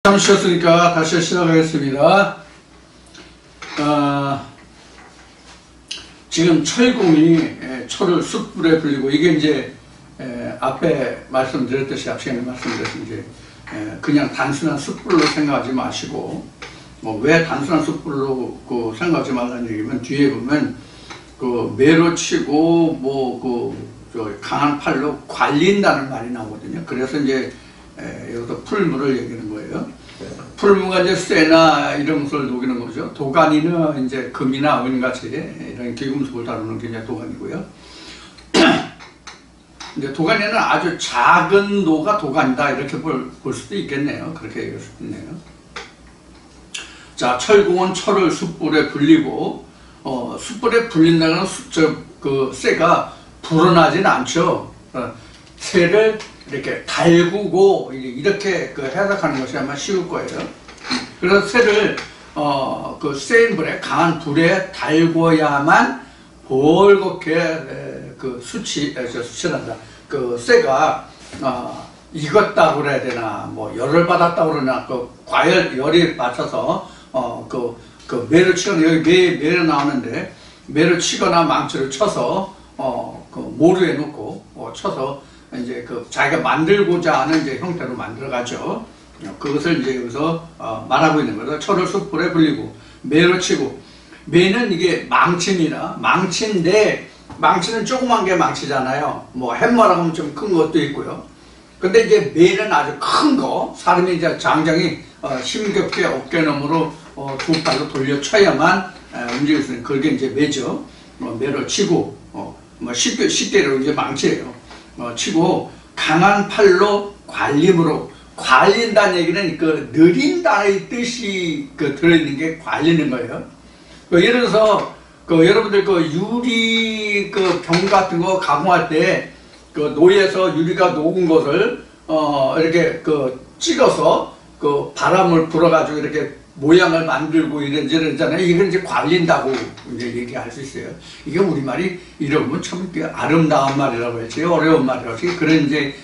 잠 쉬었으니까 다시 시작하겠습니다. 지금 철공이 철을 숯불에 불리고, 이게 이제 앞에 말씀드렸듯이, 앞 시간에 말씀드렸듯이 이제 그냥 단순한 숯불로 생각하지 마시고, 왜 단순한 숯불로 생각하지 말라는 얘기면, 뒤에 보면 매로 치고 강한 팔로 관린다는 말이 나오거든요. 그래서 이제 여기서 풀무를 얘기하는 거예요. 풀무가 이제 쇠나 이런 것을 녹이는 거죠. 도가니는 이제 금이나 은같이 이런 귀금속을 다루는 게 이제 도가니고요. 이제 도가니는 아주 작은 노가 도가니다, 이렇게 볼 수도 있겠네요. 그렇게 얘기할 수도 있네요. 자, 철공은 철을 숯불에 불리고, 숯불에 불린다는 쇠가 불어나진 않죠. 쇠를 이렇게 달구고 이렇게 해석하는 것이 아마 쉬울 거예요. 그래서 쇠를 센 불에, 강한 불에 달궈야만 벌겋게 수치란다. 쇠가 익었다고 그래야 되나, 열을 받았다고 그러나, 열이 맞춰서 매를 치거나, 여기 매를 나오는데, 매를 치거나 망치를 쳐서 모루에 놓고 쳐서 이제 자기가 만들고자 하는 이제 형태로 만들어가죠. 그것을 이제 여기서 말하고 있는 거죠. 철을 숯불에 불리고 매로 치고, 매는 이게 망치입니다. 망치인데, 망치는 조그만 게 망치잖아요. 햄머라고 하면 좀 큰 것도 있고요. 근데 이제 매는 아주 큰 거, 사람이 이제 장장이 힘겹게 어깨너머로 두 팔로 돌려 쳐야만 움직일 수 있는, 그게 이제 매죠. 매로 치고, 쉽게로 이제 망치예요. 치고, 강한 팔로 관림으로, 관린다는 얘기는 느린다의 뜻이 들어있는 게 관리는 거예요. 예를 들어서 여러분들 유리 병 같은 거 가공할 때 노에서 유리가 녹은 것을 이렇게 찍어서 바람을 불어가지고 이렇게 모양을 만들고 이러잖아요. 이건 이제 관린다고 이제 얘기할 수 있어요. 이게 우리말이 이러면 참 아름다운 말이라고 했지, 어려운 말이라고 했지, 그런 이제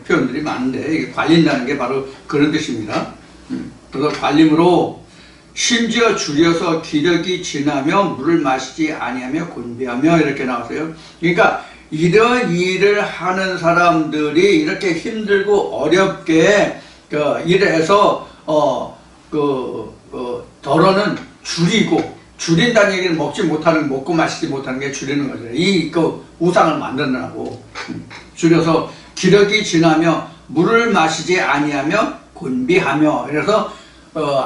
표현들이 많은데, 이게 관린다는 게 바로 그런 뜻입니다. 그래서 관림으로, 심지어 줄여서 기력이 지나며 물을 마시지 아니하며 곤비하며, 이렇게 나왔어요. 그러니까 이런 일을 하는 사람들이 이렇게 힘들고 어렵게 일을 해서 덜어는 줄인다는 얘기는 먹고 마시지 못하는 게 줄이는 거죠. 우상을 만드느라고. 줄여서 기력이 지나며 물을 마시지 아니하며 곤비하며, 그래서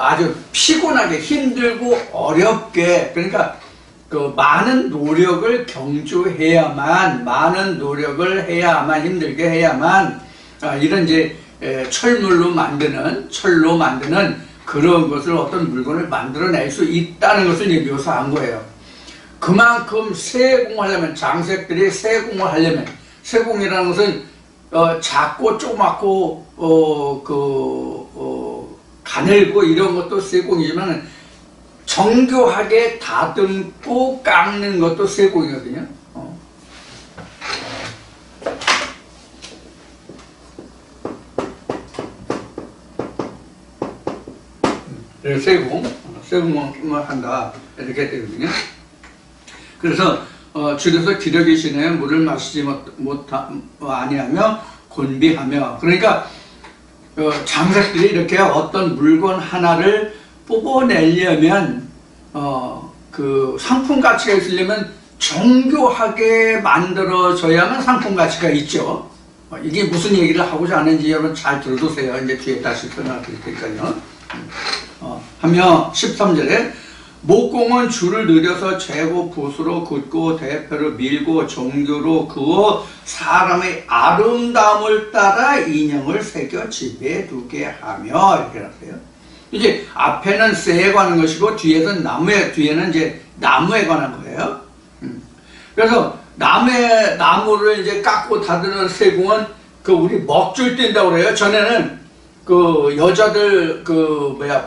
아주 피곤하게 힘들고 어렵게, 그러니까 많은 노력을 경주해야만, 많은 노력을 해야만, 힘들게 해야만 이런 이제 철로 만드는 그런 것을, 어떤 물건을 만들어낼 수 있다는 것을 이제 묘사한 거예요. 그만큼 세공하려면, 장색들이 세공을 하려면, 세공이라는 것은 작고 조그맣고 가늘고 이런 것도 세공이지만, 정교하게 다듬고 깎는 것도 세공이거든요. 세공을 한다, 이렇게 되거든요. 그래서 줄여서 기력이 지나며 물을 마시지 아니하며 곤비하며, 그러니까 장색들이 이렇게 어떤 물건 하나를 뽑아내려면 상품 가치가 있으려면 정교하게 만들어져야만 상품 가치가 있죠. 이게 무슨 얘기를 하고자 하는지 여러분 잘 들어두세요. 이제 뒤에 다시 설명드릴 테니까요. 하며 13절에 목공은 줄을 늘려서 재고 붓으로 긋고 대패로 밀고 정교로 그어 사람의 아름다움을 따라 인형을 새겨 집에 두게 하며, 이렇게 나왔어요. 이제 앞에는 쇠에 관한 것이고 뒤에는 뒤에는 이제 나무에 관한 거예요. 그래서 나무를 이제 깎고 다듬는 세공은 우리 먹줄 뛴다고 그래요. 전에는 여자들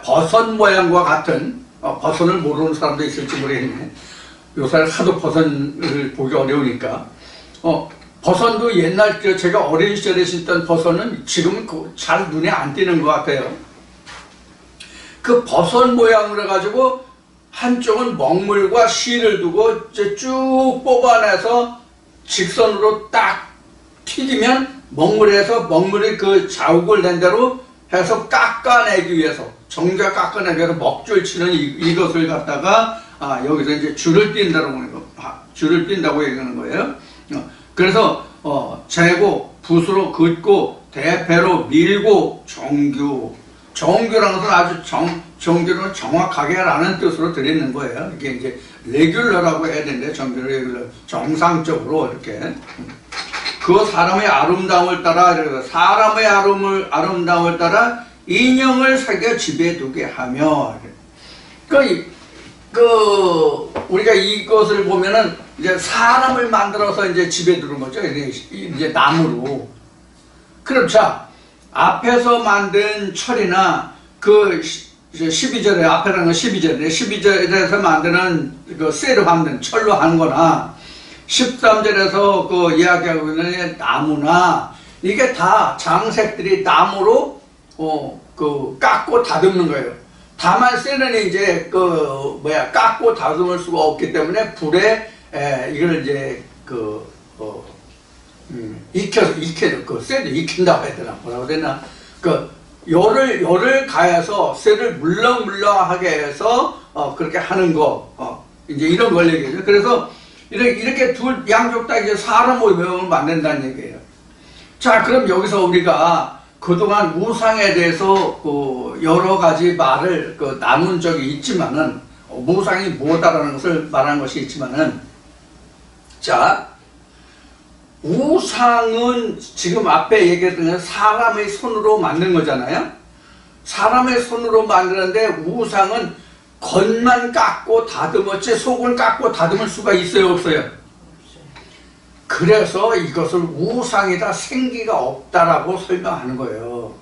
버섯 모양과 같은, 버섯을 모르는 사람도 있을지 모르겠네. 요새 하도 버섯을 보기 어려우니까. 버섯도 옛날 제가 어린 시절에 신던 버섯은 지금은 잘 눈에 안 띄는 것 같아요. 그 버섯 모양으로 해가지고 한쪽은 먹물과 씨를 두고 이제 쭉 뽑아내서 직선으로 딱 튀기면 먹물에서 먹물이 그 자욱을 낸 대로 해서 깎아내기 위해서, 정자 깎아내기 위해서 먹줄 치는 이것을 갖다가 여기서 이제 줄을 띈다고 하는 거, 줄을 띈다고 얘기하는 거예요. 그래서 재고 붓으로 긋고 대패로 밀고 정규라는 것은 아주 정규를 정확하게 하라는 뜻으로 드리는 거예요. 이게 이제 레귤러라고 해야 되는데, 정규를 레귤러, 정상적으로 이렇게. 그 사람의 아름다움을 따라, 사람의 아름다움을 따라 인형을 새겨 집에 두게 하며, 우리가 이것을 보면은 이제 사람을 만들어서 이제 집에 두는 거죠. 이제 나무로. 그럼 자, 앞에서 만든 철이나 그 12절에, 앞에라는 건 12절에, 12절에서 만드는 그 쇠로 만든 철로 하는 거나, 13절에서 그 이야기하고 있는 나무나, 이게 다 장색들이 나무로 그 깎고 다듬는 거예요. 다만 쇠는 이제 깎고 다듬을 수가 없기 때문에 불에 이걸 이제 익혀서 쇠도 익힌다고 해야 되나, 뭐라고 해야 되나, 열을 가해서 쇠를 물렁물렁하게 해서 그렇게 하는 거, 이제 이런 걸 얘기해요. 그래서 이렇게 양쪽 다 이제 사람 모형을 만든다는 얘기예요. 자, 그럼 여기서 우리가 그동안 우상에 대해서 여러 가지 말을 나눈 적이 있지만은, 우상이 뭐다라는 것을 말하는 것이 있지만은, 자, 우상은 지금 앞에 얘기했던 사람의 손으로 만든 거잖아요. 사람의 손으로 만드는데 우상은 겉만 깎고 다듬었지 속을 깎고 다듬을 수가 있어요, 없어요? 그래서 이것을 우상이다, 생기가 없다라고 설명하는 거예요.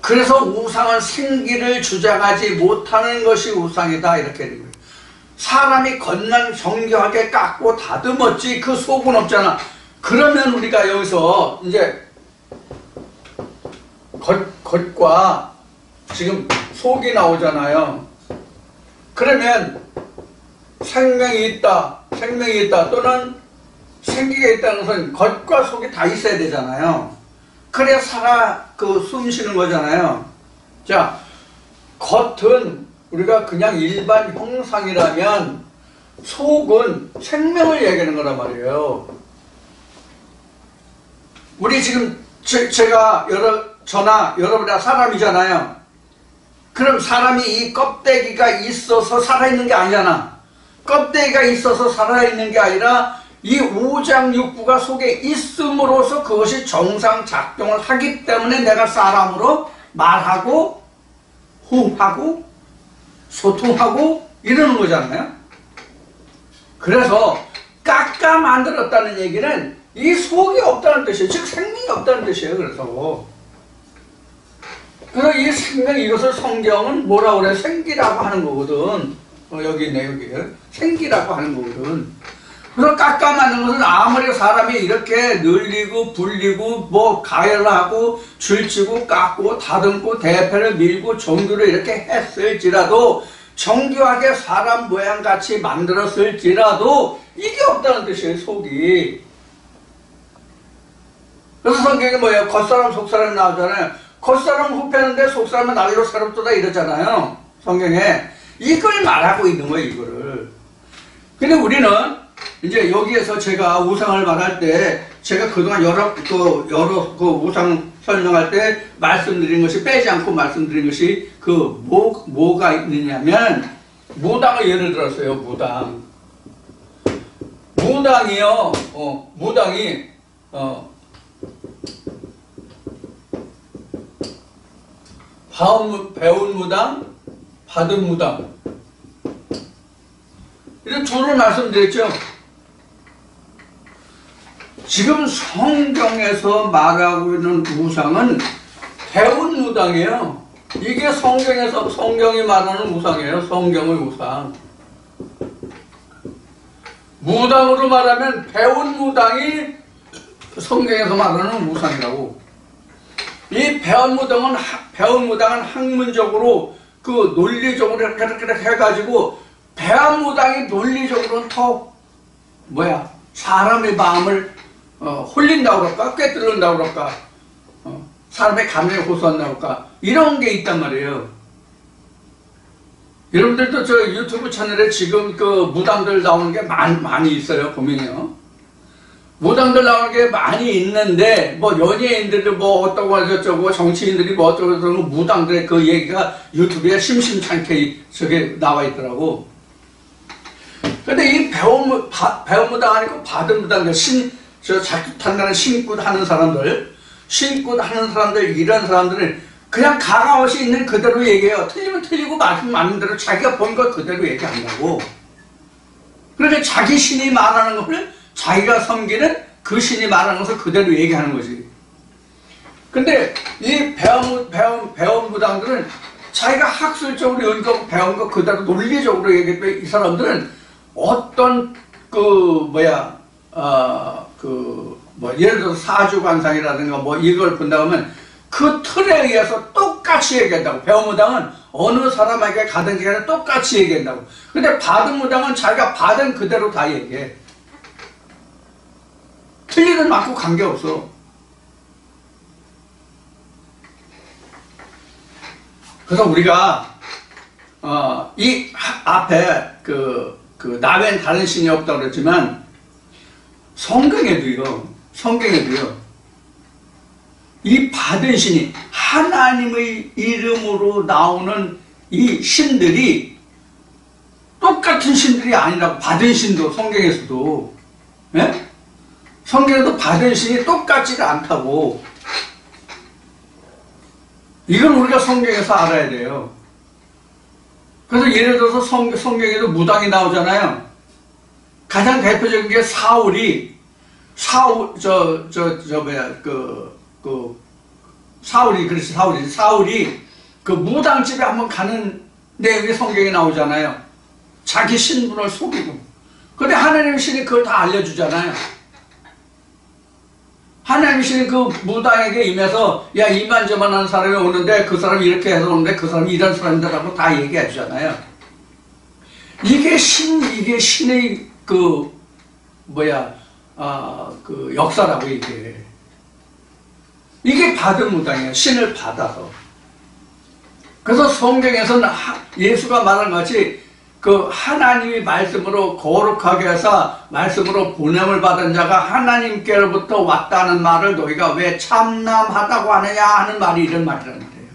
그래서 우상은 생기를 주장하지 못하는 것이 우상이다, 이렇게 되는 거예요. 사람이 겉만 정교하게 깎고 다듬었지 그 속은 없잖아. 그러면 우리가 여기서 이제 겉과 지금 속이 나오잖아요. 그러면 생명이 있다 또는 생기가 있다는 것은 겉과 속이 다 있어야 되잖아요. 그래야 숨 쉬는 거잖아요. 자, 겉은 우리가 그냥 일반 형상이라면 속은 생명을 얘기하는 거란 말이에요. 우리 지금 저나 여러분 다 사람이잖아요. 그럼 사람이 이 껍데기가 있어서 살아있는 게 아니잖아. 껍데기가 있어서 살아있는 게 아니라 이 오장육부가 속에 있음으로써 그것이 정상 작동을 하기 때문에 내가 사람으로 말하고 호흡하고 소통하고 이러는 거잖아요. 그래서 깎아 만들었다는 얘기는 이 속이 없다는 뜻이에요. 즉 생명이 없다는 뜻이에요. 그래서 이 생명, 이것을 성경은 뭐라고 그래? 생기라고 하는 거거든. 여기 있네, 여기. 생기라고 하는 거거든. 그래서 깎아 만든 것은 아무리 사람이 이렇게 늘리고 불리고 가열하고 줄치고 깎고 다듬고 대패를 밀고 정교를 이렇게 했을지라도, 정교하게 사람 모양같이 만들었을지라도 이게 없다는 뜻이에요, 속이. 그래서 성경이 뭐예요? 겉사람 속사람 나오잖아요. 겉사람 후패는데 속사람은 날로 새롭도다 이러잖아요, 성경에. 이걸 말하고 있는 거예요, 이거를. 근데 우리는 이제 여기에서 제가 우상을 말할 때, 제가 그동안 여러 우상 설명할 때 말씀드린 것이, 빼지 않고 말씀드린 것이 뭐가 있느냐면, 무당을 예를 들었어요. 무당이요. 무당이 배운 무당, 받은 무당, 이런 둘을 말씀드렸죠. 지금 성경에서 말하고 있는 우상은 배운 무당이에요. 이게 성경이 말하는 우상이에요. 성경의 우상. 무당으로 말하면 배운 무당이 성경에서 말하는 우상이라고. 이 배엄무당은 학문적으로 그 논리적으로 이렇게 해가지고 배엄무당이 논리적으로는 더 사람의 마음을 홀린다고 그럴까? 꿰뚫는다고 그럴까? 사람의 감정에 호소한다고 그럴까? 이런 게 있단 말이에요. 여러분들도 저 유튜브 채널에 지금 그 무당들 나오는 게 많이 있어요. 보면요. 무당들 나오는 게 많이 있는데, 뭐, 연예인들이 뭐, 어떠고 저쩌고, 정치인들이 뭐, 어떠고 저쩌고, 무당들의 그 얘기가 유튜브에 심심찮게 저게 나와 있더라고. 근데 이 배움무당 아니고 받은 무당들, 자기 탓나는 신굿 하는 사람들, 이런 사람들은 그냥 가까워시 있는 그대로 얘기해요. 틀리면 틀리고 맞는 대로 자기가 본 거 그대로 얘기한다고. 그러니까 자기 신이 말하는 걸 자기가 섬기는 그 신이 말하는 것을 그대로 얘기하는 거지. 근데 이 배움무당들은 자기가 학술적으로 연구하고 배운 거 그대로 논리적으로 얘기했더니 이 사람들은 어떤 예를 들어서 사주관상이라든가 뭐 이걸 본다고 하면 그 틀에 의해서 똑같이 얘기한다고. 배움무당은 어느 사람에게 가든지 간에 똑같이 얘기한다고. 근데 받은 무당은 자기가 받은 그대로 다 얘기해. 틀리든 맞고 관계없어. 그래서 우리가 이 앞에 나외엔 다른 신이 없다고 그랬지만 성경에도요 이 받은 신이 하나님의 이름으로 나오는 이 신들이 똑같은 신들이 아니라고. 받은 신도 성경에서도, 예? 성경에도 받은 신이 똑같지가 않다고. 이걸 우리가 성경에서 알아야 돼요. 그래서 예를 들어서 성경에도 무당이 나오잖아요. 가장 대표적인 게 사울이 그 무당집에 한번 가는 내용이 성경에 나오잖아요. 자기 신분을 속이고. 근데 하나님 신이 그걸 다 알려주잖아요. 하나님 신이 그 무당에게 임해서 야 이만저만한 사람이 오는데 그 사람이 이렇게 해서 오는데 그 사람이 이런 사람이라고 다 얘기해 주잖아요. 이게 신의 역사라고 이게 받은 무당이에요. 신을 받아서. 그래서 성경에서는 예수가 말한 것이 그 하나님이 말씀으로 거룩하게 해서 말씀으로 보냄을 받은 자가 하나님께로부터 왔다는 말을 너희가 왜 참남하다고 하느냐 하는 말이 이런 말이라는 거예요.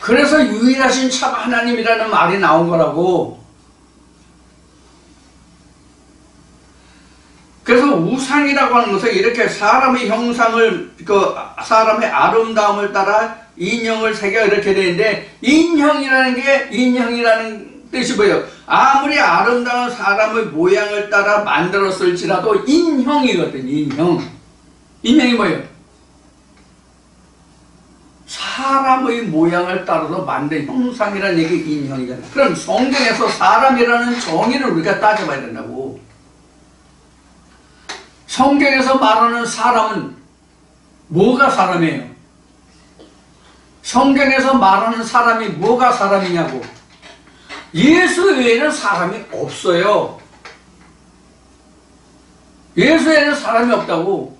그래서 유일하신 참 하나님이라는 말이 나온 거라고. 그래서 우상이라고 하는 것은 이렇게 사람의 형상을, 사람의 아름다움을 따라 인형을 새겨 이렇게 되는데, 인형이라는 뜻이 뭐예요? 아무리 아름다운 사람의 모양을 따라 만들었을지라도 인형이거든, 인형. 인형이 뭐예요? 사람의 모양을 따라서 만든 형상이라는 얘기 인형이잖아요. 그럼 성경에서 사람이라는 정의를 우리가 따져봐야 된다고. 성경에서 말하는 사람은 뭐가 사람이에요? 성경에서 말하는 사람이 뭐가 사람이냐고. 예수 외에는 사람이 없어요. 예수 외에는 사람이 없다고.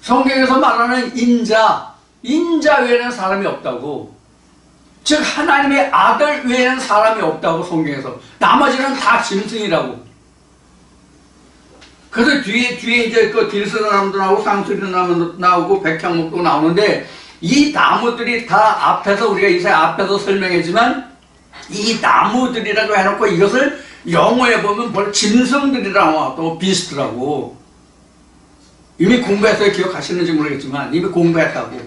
성경에서 말하는 인자 외에는 사람이 없다고. 즉 하나님의 아들 외에는 사람이 없다고. 성경에서 나머지는 다 짐승이라고. 그래서 뒤에 이제 그 딜스나무도 나오고 상수리나무도 나오고 백향목도 나오는데, 이 나무들이 다 앞에서 우리가 이제 앞에서 설명했지만 이 나무들이라고 해놓고 이것을 영어에 보면 뭘 짐승들이라고 또 비스트라고. 이미 공부해서 기억하시는지 모르겠지만 이미 공부했다고.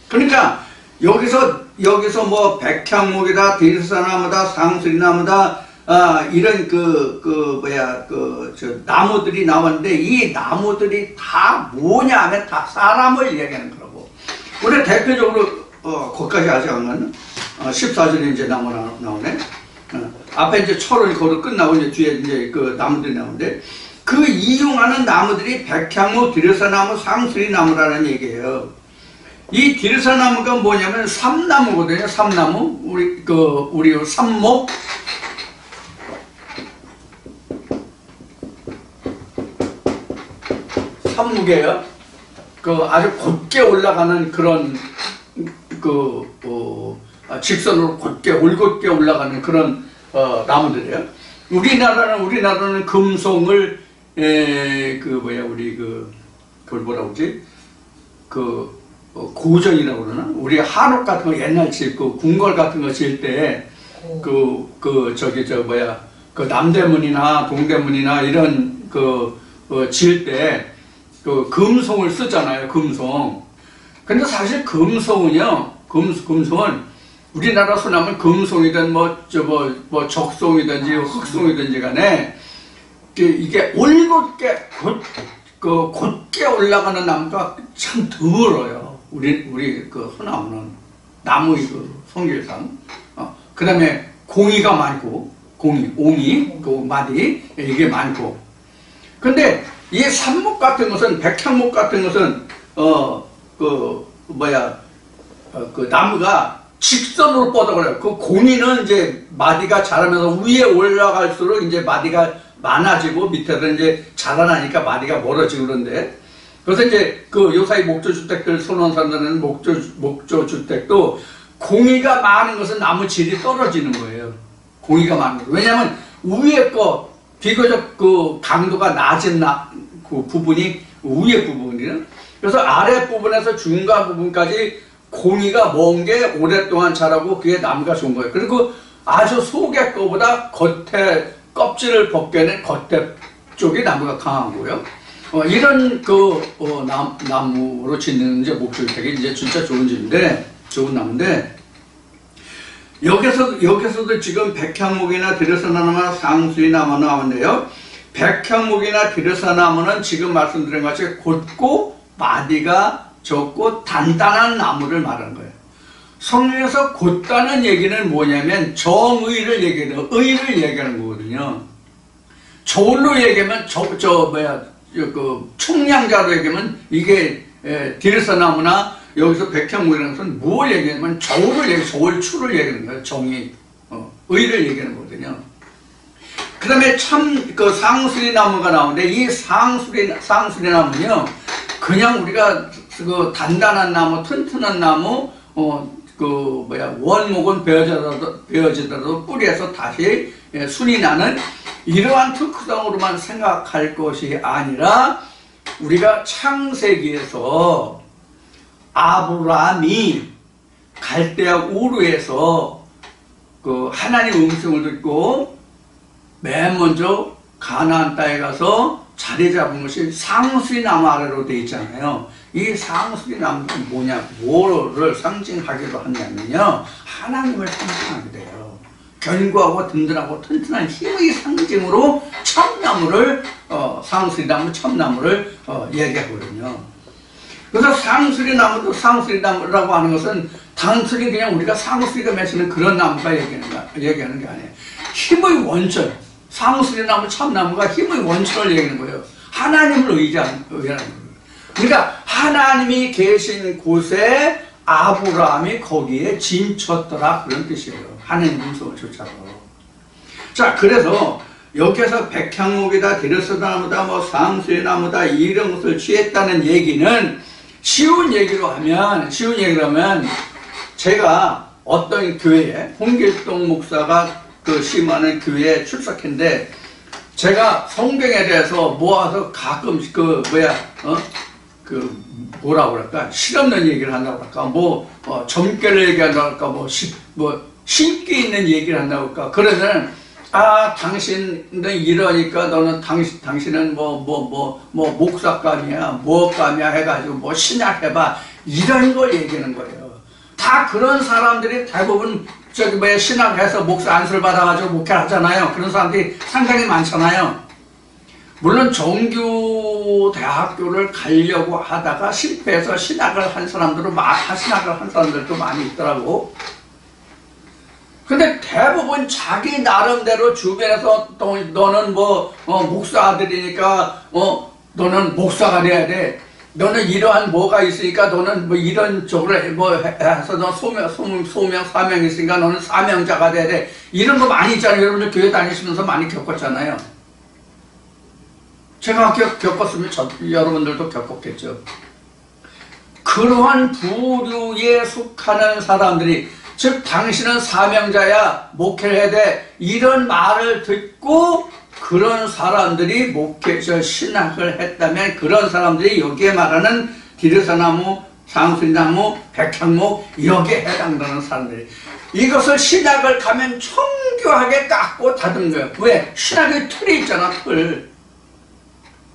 그러니까 여기서 뭐 백향목이다, 딜스나무다, 상수리나무다, 이런 나무들이 나왔는데, 이 나무들이 다 뭐냐 하면 다 사람을 이야기하는 거라고. 우리 대표적으로, 거기까지 아직 안 갔나? 14절에 이제 나오네. 앞에 이제 철을 거로 끝나고 이제 뒤에 이제 그 나무들이 나오는데, 그 이용하는 나무들이 백향목, 디르사나무, 상수리나무라는 얘기예요. 이 디르사나무가 뭐냐면 삼나무거든요. 삼나무. 우리 삼목. 삼목이에요. 아주 곧게 올라가는 그런 직선으로 곧게 올곧게 올라가는 그런 나무들이에요. 우리나라는 금송을 그걸 뭐라고 그러지? 고전이라고 그러나? 우리 한옥 같은 거 옛날 궁궐 같은 거 지을 때 남대문이나 동대문이나 이런 지을 때 금송을 쓰잖아요. 금송. 근데 사실 금송은요, 금송은 우리나라 소나무는 금송이든 적송이든지 흑송이든지 간에 이게 올곧게 곧게 올라가는 나무가 참 드물어요. 우리 소나무는 나무의 성질상. 그 다음에 공이가 많고, 옹이, 마디, 이게 많고. 근데 이 삼목 같은 것은, 백향목 같은 것은, 나무가 직선으로 뻗어가요. 공이는 이제 마디가 자라면서 위에 올라갈수록 이제 마디가 많아지고 밑에서 이제 자라나니까 마디가 멀어지고 그런데, 그래서 이제 요사이 목조주택들 선호하는 사람들은 목조주택도 공이가 많은 것은 나무 질이 떨어지는 거예요. 공이가 많은 거. 왜냐하면 위에 비교적 강도가 낮은 부분이 위에 부분이에요. 그래서 아래 부분에서 중간 부분까지 공이가 먼 게 오랫동안 자라고 그게 나무가 좋은 거예요. 그리고 아주 속의 거보다 겉에 껍질을 벗겨낸 겉에 쪽이 나무가 강한 거예요. 이런 나무로 짓는 이제 목조주택이 이제 진짜 좋은 나무인데, 여기서도 지금 백향목이나 디르사나무나 상수리나무 나오는데요. 백향목이나 디르사나무는 지금 말씀드린 것이 곧고 마디가 적고 단단한 나무를 말하는 거예요. 성경에서 곧다는 얘기는 뭐냐면 정의를 얘기하는 거거든요. 저울로 얘기하면 총량자로 얘기하면 이게 디르사나무나 여기서 백향목이라는 것은 뭘 얘기하냐면 저울추를 얘기하는 거예요. 정의, 의를 얘기하는 거거든요. 그 다음에 상수리나무가 나오는데, 이 상수리나무는요, 그냥 우리가 단단한 나무, 튼튼한 나무, 원목은 베어지더라도 뿌리에서 다시 순이 나는 이러한 특성으로만 생각할 것이 아니라, 우리가 창세기에서 아브라함이 갈대아 우르에서 하나님 음성을 듣고 맨 먼저 가나안 땅에 가서 자리 잡은 것이 상수리나무 아래로 되어 있잖아요. 이 상수리나무는 뭐를 상징하기도 하냐면요, 하나님을 상징하게 돼요. 견고하고 든든하고 튼튼한 힘의 상징으로 상수리나무, 첨나무를 얘기하거든요. 그래서 상수리나무도 상수리나무라고 하는 것은 단순히 그냥 우리가 상수리가 맺히는 그런 나무가 얘기하는 게 아니에요. 힘의 원천, 상수리나무, 참나무가 힘의 원천을 얘기하는 거예요. 하나님을 의지하는 거예요. 그러니까 하나님이 계신 곳에 아브라함이 거기에 진쳤더라, 그런 뜻이에요. 하나님 음성을 쫓아서. 자, 그래서 여기에서 백향목이다, 디르사나무다, 상수리나무다 이런 것을 취했다는 얘기는 쉬운 얘기로 하면 제가 어떤 교회에 홍길동 목사가 심하는 교회에 출석했는데, 제가 성경에 대해서 모아서 가끔씩 뭐라고 그럴까, 실없는 얘기를 한다고 할까, 점괘를 얘기한다고 할까, 신기 있는 얘기를 한다고 할까. 그러면 당신은 이러니까 너는 당신은 목사감이야, 뭐감이야 해가지고 신약 해봐, 이런 걸 얘기하는 거예요. 다 그런 사람들이 대부분 신학해서 목사 안수를 받아가지고 목회를 하잖아요. 그런 사람들이 상당히 많잖아요. 물론 정규 대학교를 가려고 하다가 실패해서 신학을 한 사람들도 많이 있더라고. 근데 대부분 자기 나름대로 주변에서 또 너는 뭐 목사 아들이니까 너는 목사가 돼야 돼. 너는 이러한 뭐가 있으니까 너는 뭐 이런 쪽으로 뭐 해서 너 소명 사명이 있으니까 너는 사명자가 돼야 돼. 이런 거 많이 있잖아요. 여러분들 교회 다니시면서 많이 겪었잖아요. 제가 겪었으면 여러분들도 겪었겠죠. 그러한 부류에 속하는 사람들이, 즉 당신은 사명자야, 목회를 해야 돼, 이런 말을 듣고 그런 사람들이 신학을 했다면 그런 사람들이 여기에 말하는 디르사나무, 상수리나무, 백향목 여기에 해당되는 사람들이, 이것을 신학을 가면 청교하게 깎고 닫은 거예요. 왜? 신학의 틀이 있잖아, 틀.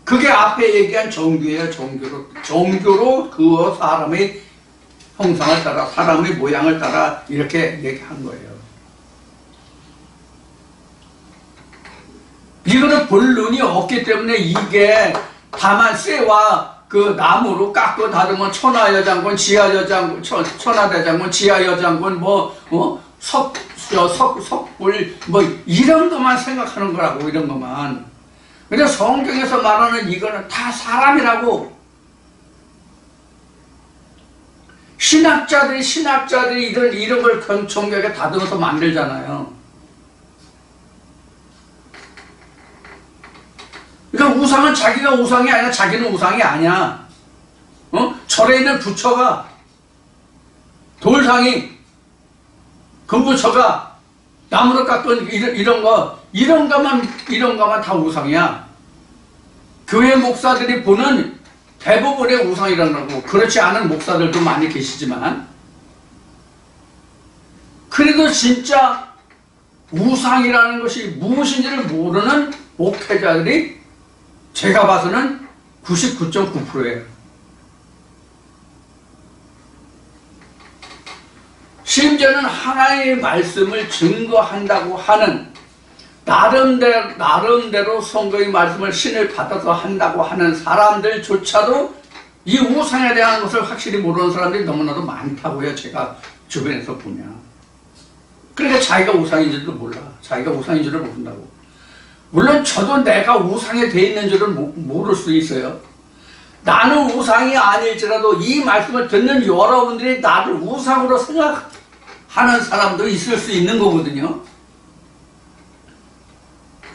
그게 앞에 얘기한 종교예요. 종교로 그 사람의 형상을 따라, 사람의 모양을 따라 이렇게 얘기한 거예요. 이거는 본론이 없기 때문에, 이게 다만 쇠와 그 나무로 깎고 다듬은 천하여장군, 지하여장군, 천하대장군, 지하여장군, 석불, 이런 것만 생각하는 거라고, 이런 것만. 근데 성경에서 말하는 이거는 다 사람이라고. 신학자들이 이런 걸 정교하게 다듬어서 만들잖아요. 그러니까 우상은 자기가 우상이 아니라 자기는 우상이 아니야. 절에 있는 부처가, 돌상이, 그 부처가 나무로 깎은 이런 것만 다 우상이야. 교회 목사들이 보는 대부분의 우상이라는 거고, 그렇지 않은 목사들도 많이 계시지만, 그래도 진짜 우상이라는 것이 무엇인지를 모르는 목회자들이 제가 봐서는 99.9%예요. 심지어는 하나님의 말씀을 증거한다고 하는, 나름대로 성경의 말씀을 신을 받아서 한다고 하는 사람들조차도 이 우상에 대한 것을 확실히 모르는 사람들이 너무나도 많다고요. 제가 주변에서 보면. 그러니까 자기가 우상인지도 몰라. 자기가 우상인지를 모른다고. 물론 저도 내가 우상이 돼 있는 줄은 모를 수 있어요. 나는 우상이 아닐지라도 이 말씀을 듣는 여러분들이 나를 우상으로 생각하는 사람도 있을 수 있는 거거든요.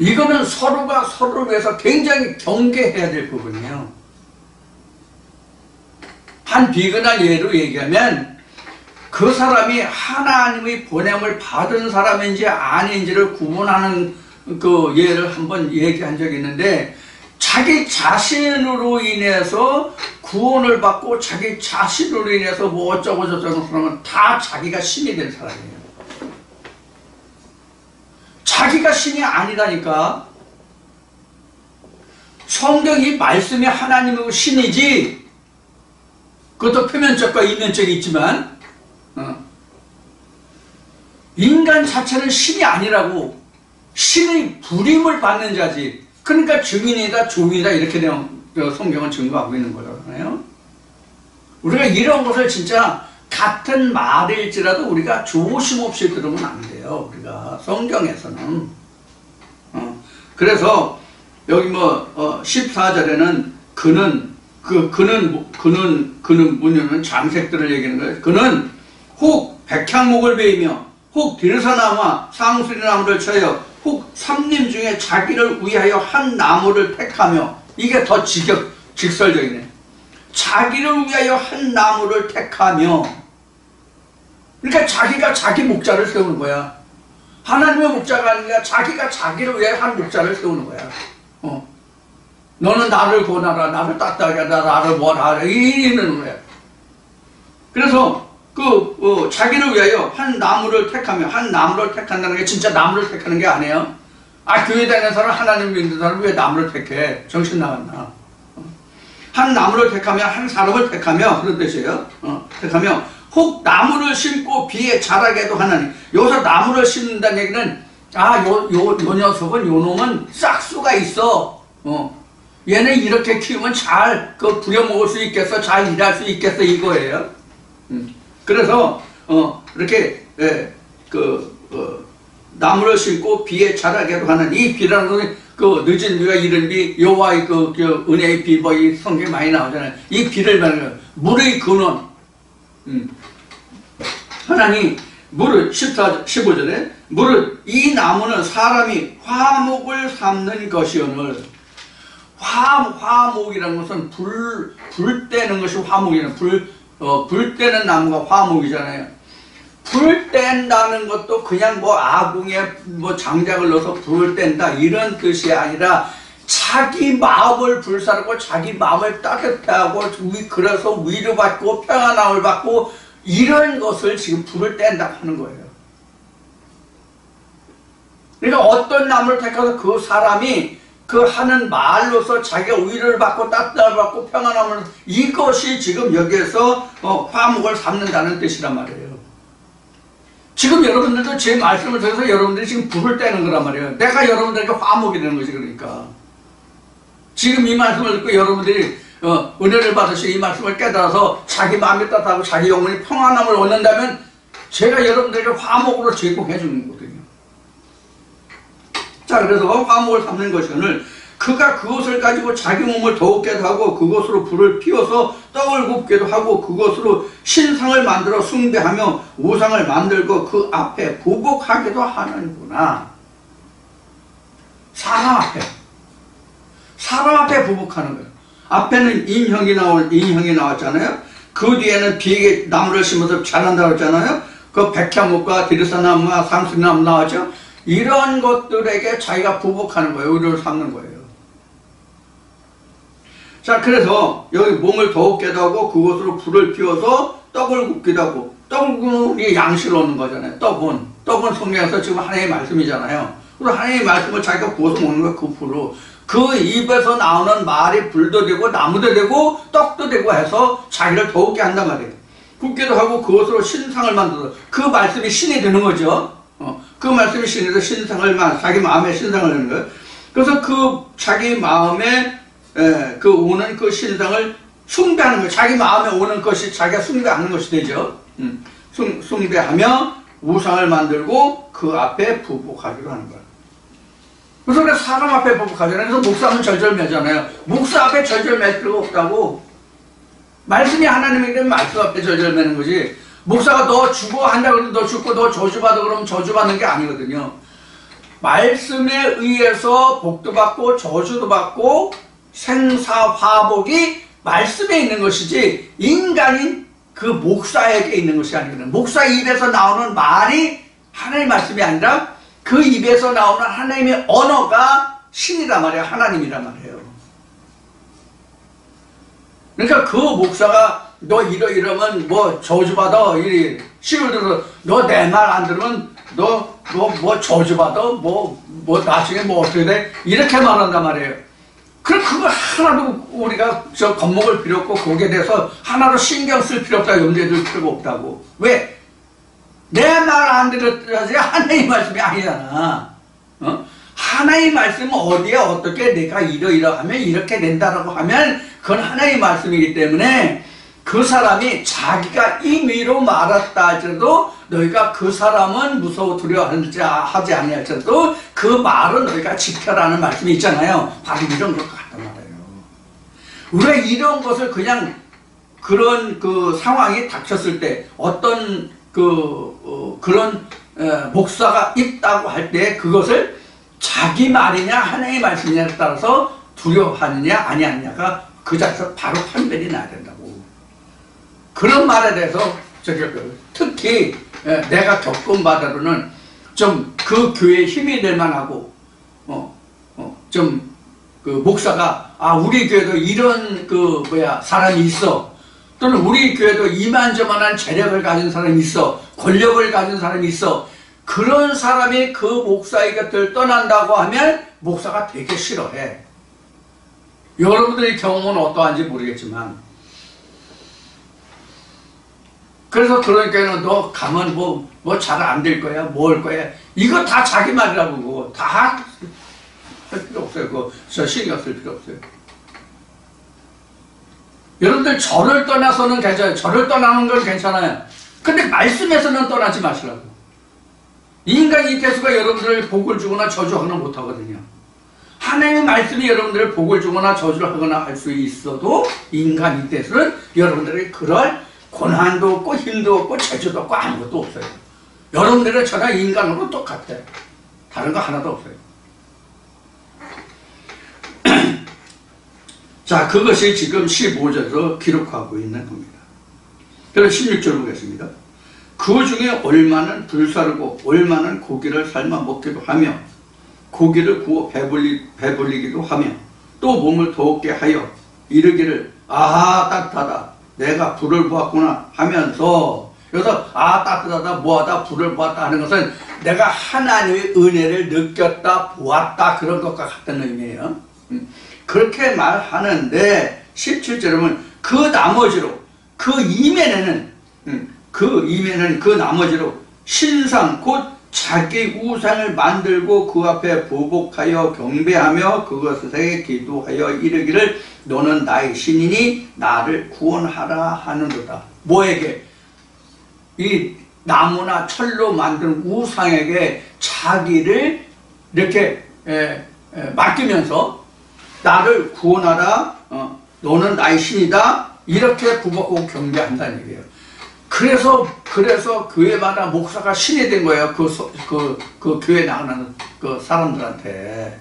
이거는 서로가 서로를 위해서 굉장히 경계해야 될 부분이에요. 한 비근한 예로 얘기하면, 그 사람이 하나님의 보냄을 받은 사람인지 아닌지를 구분하는 그 예를 한번 얘기한 적이 있는데, 자기 자신으로 인해서 구원을 받고 자기 자신으로 인해서 뭐 어쩌고 저쩌고 그러면 다 자기가 신이 된 사람이에요. 자기가 신이 아니라니까. 성경이 말씀이 하나님이고 신이지, 그것도 표면적과 이면적이 있지만, 인간 자체는 신이 아니라고. 신의 부림을 받는 자지. 그러니까 증인이다, 종이다, 이렇게 성경은 증거하고 있는 거잖아요. 우리가 이런 것을 진짜 같은 말일지라도 우리가 조심 없이 들으면 안 돼요. 우리가 성경에서는. 그래서 여기 14절에는 그는 뭐냐면 장색들을 얘기하는 거예요. 그는 혹 백향목을 베이며 혹 디르사나무와 상수리나무를 쳐요. 혹 삼림 중에 자기를 위하여 한 나무를 택하며, 이게 더 직설적이네. 자기를 위하여 한 나무를 택하며, 그러니까 자기가 자기 목자를 세우는 거야. 하나님의 목자가 아니라 자기가 자기를 위하여 한 목자를 세우는 거야. 너는 나를 권하라, 나를 따뜻하게 하라, 나를 원하라, 이러는 거야. 그래서 자기를 위하여 한 나무를 택하며, 한 나무를 택한다는 게 진짜 나무를 택하는 게 아니에요. 교회 다니는 사람, 하나님 믿는 사람 왜 나무를 택해? 정신 나갔나? 한 나무를 택하며, 한 사람을 택하며, 그런 뜻이에요. 택하며, 혹 나무를 심고 비에 자라게도 하나니. 여기서 나무를 심는다는 얘기는, 요 녀석은, 요 놈은 싹수가 있어. 얘는 이렇게 키우면 잘, 부려먹을 수 있겠어, 잘 일할 수 있겠어, 이거예요. 그래서 이렇게 나무를 심고 비에 자라게 하는 이 비라는 것은 그 늦은 비가 이른 비 여호와의 그 은혜의 비 뭐 이 성경에 많이 나오잖아요. 이 비를 말하는 물의 근원. 하나님 물을 15절에 물을 이 나무는 사람이 화목을 삼는 것이오늘. 화목이라는 것은 불 떼는 것이 화목이잖아요. 불 떼는 나무가 화목이잖아요. 불 뗀다는 것도 그냥 뭐 아궁이에 뭐 장작을 넣어서 불을 뗀다 이런 뜻이 아니라 자기 마음을 불사르고 자기 마음을 따뜻하고 그래서 위로받고 평안함을 받고 이런 것을 지금 불을 뗀다고 하는 거예요. 그러니까 어떤 나무를 택해서 그 사람이 그 하는 말로서 자기가 위로를 받고 따뜻함을 받고 평안함을 이것이 지금 여기에서 화목을 삼는다는 뜻이란 말이에요. 지금 여러분들도 제 말씀을 들어서 여러분들이 지금 불을 떼는 거란 말이에요. 내가 여러분들에게 화목이 되는 것이 그러니까. 지금 이 말씀을 듣고 여러분들이 은혜를 받으시고 이 말씀을 깨달아서 자기 마음이 따뜻하고 자기 영혼이 평안함을 얻는다면 제가 여러분들에게 화목으로 제공해 주는 거거든요. 자, 그래서 화목을 삼는 것이 오늘 그가 그것을 가지고 자기 몸을 더욱게도 하고 그것으로 불을 피워서 떡을 굽게도 하고 그것으로 신상을 만들어 숭배하며 우상을 만들고 그 앞에 부복하기도 하는구나. 사람 앞에 부복하는 거예요. 앞에는 인형이 나왔잖아요. 그 뒤에는 비에 나무를 심어서 자란다고 했잖아요. 그 백향목과 디르사나무와 상수나무 나왔죠. 이런 것들에게 자기가 부복하는 거예요. 의료를 삼는 거예요. 자, 그래서 여기 몸을 더욱게도 하고 그것으로 불을 피워서 떡을 굽기도 하고 떡을 굽는 게 양식을 얻는 거잖아요. 떡은 성경에서 지금 하나님의 말씀이잖아요. 그래서 하나님의 말씀을 자기가 구워서 먹는 거예요. 그 불로. 그 입에서 나오는 말이 불도 되고 나무도 되고 떡도 되고 해서 자기를 더욱게 한단 말이에요. 굽기도 하고 그것으로 신상을 만들어. 그 말씀이 신이 되는 거죠. 그 말씀이 신에서 자기 마음의 신상을 하는 거예요. 그래서 그 자기 마음에 그 오는 그 신상을 숭배하는 거예요. 자기 마음에 오는 것이 자기가 숭배하는 것이 되죠. 숭배하며 우상을 만들고 그 앞에 부복하기로 하는 거예요. 그래서 사람 앞에 부복하잖아요. 그래서 목사는 절절매잖아요. 목사 앞에 절절맬 필요가 없다고. 말씀이 하나님에게 말씀 앞에 절절매는 거지. 목사가 너 죽어 한다 그러면 너 죽고 너 저주받아 그러면 저주받는 게 아니거든요. 말씀에 의해서 복도 받고 저주도 받고 생사화복이 말씀에 있는 것이지 인간인 그 목사에게 있는 것이 아니거든요. 목사 입에서 나오는 말이 하나님의 말씀이 아니라 그 입에서 나오는 하나님의 언어가 신이란 말이에요. 하나님이란 말이에요. 그러니까 그 목사가 너 이러면 뭐 저주받아 이리 시를 들어 너 내 말 안 들으면 너 뭐 저주받아 뭐 나중에 뭐 어떻게 돼 이렇게 말한단 말이에요. 그럼 그거 하나도 우리가 겁먹을 필요 없고 거기에 대해서 하나도 신경 쓸 필요 없다. 염두에 둘 필요가 없다고. 왜? 내 말 안 들었지 하나님의 말씀이 아니잖아. 하나님의 말씀은 어디에 어떻게 내가 이러하면 이렇게 된다라고 하면 그건 하나님의 말씀이기 때문에 그 사람이 자기가 임의로 말했다 할지라도 너희가 그 사람은 무서워 두려워하지 아니할지라도 그 말은 너희가 지켜라는 말씀이 있잖아요. 바로 이런 것 같단 말이에요. 우리가 이런 것을 그냥 그런 그 상황이 닥쳤을 때 어떤 그런 목사가 있다고 할 때 그것을 자기 말이냐 하나님의 말씀이냐에 따라서 두려워하느냐 아니하느냐가 그 자리에서 바로 판별이 나야 된다고. 그런 말에 대해서 특히 내가 겪은 바대로는 좀 그 교회에 힘이 될 만하고 좀 그 목사가 우리 교회도 이런 사람이 있어. 또는 우리 교회도 이만저만한 재력을 가진 사람이 있어. 권력을 가진 사람이 있어. 그런 사람이 그 목사의 곁을 떠난다고 하면 목사가 되게 싫어해. 여러분들의 경험은 어떠한지 모르겠지만 그래서 그러니까 너 가면 뭐 잘 안 될 거야 뭐 할 거야 이거 다 자기 말이라고 그거 다 할 필요 없어요. 그거 신경 쓸 필요 없어요. 여러분들 저를 떠나서는 괜찮아요. 저를 떠나는 건 괜찮아요. 근데 말씀에서는 떠나지 마시라고. 인간 이태수가 여러분들을 복을 주거나 저주하거나 못하거든요. 하나님의 말씀이 여러분들을 복을 주거나 저주를 하거나 할 수 있어도 인간 이태수는 여러분들에게 그럴 고난도 없고 힘도 없고 재주도 없고 아무것도 없어요. 여러분들은 저나 인간으로 똑같아요. 다른 거 하나도 없어요. 자, 그것이 지금 15절에서 기록하고 있는 겁니다. 그래서 16절 보겠습니다. 그 중에 얼마는 불사르고 얼마는 고기를 삶아 먹기도 하며 고기를 구워 배불리기도 하며 또 몸을 더웁게 하여 이르기를 아하 따뜻하다 내가 불을 보았구나 하면서, 여기서 아 따뜻하다 뭐하다 불을 보았다 하는 것은 내가 하나님의 은혜를 느꼈다 보았다 그런 것과 같은 의미예요. 그렇게 말하는데 17절에 보면 그 나머지로 그 이면에는 그 나머지로 신상 곧 자기 우상을 만들고 그 앞에 보복하여 경배하며 그것에 기도하여 이르기를 너는 나의 신이니 나를 구원하라 하는도다. 뭐에게? 이 나무나 철로 만든 우상에게 자기를 이렇게 맡기면서 나를 구원하라, 너는 나의 신이다 이렇게 부복하고 경배한다는 얘기예요. 그래서 교회마다 목사가 신이 된 거예요. 그 교회 나가는 그 사람들한테.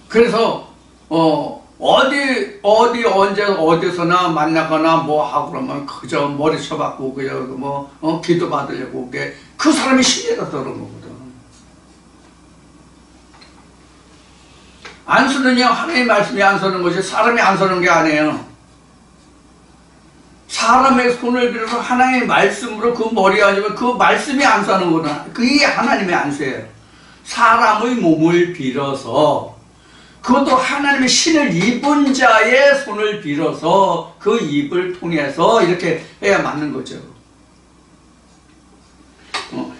그래서 어디 언제 어디서나 만나거나 뭐 하고 그러면 그저 머리 쳐박고 그저 기도 받으려고 그 사람이 신이라서 그런 거거든. 안 서는요, 하나님의 말씀이 안 서는 것이 사람이 안 서는 게 아니에요. 사람의 손을 빌어서 하나님의 말씀으로 그 머리에 앉으면 그 말씀이 안 서는 거구나. 그게 하나님의 안수예요. 사람의 몸을 빌어서, 그것도 하나님의 신을 입은 자의 손을 빌어서 그 입을 통해서 이렇게 해야 맞는 거죠.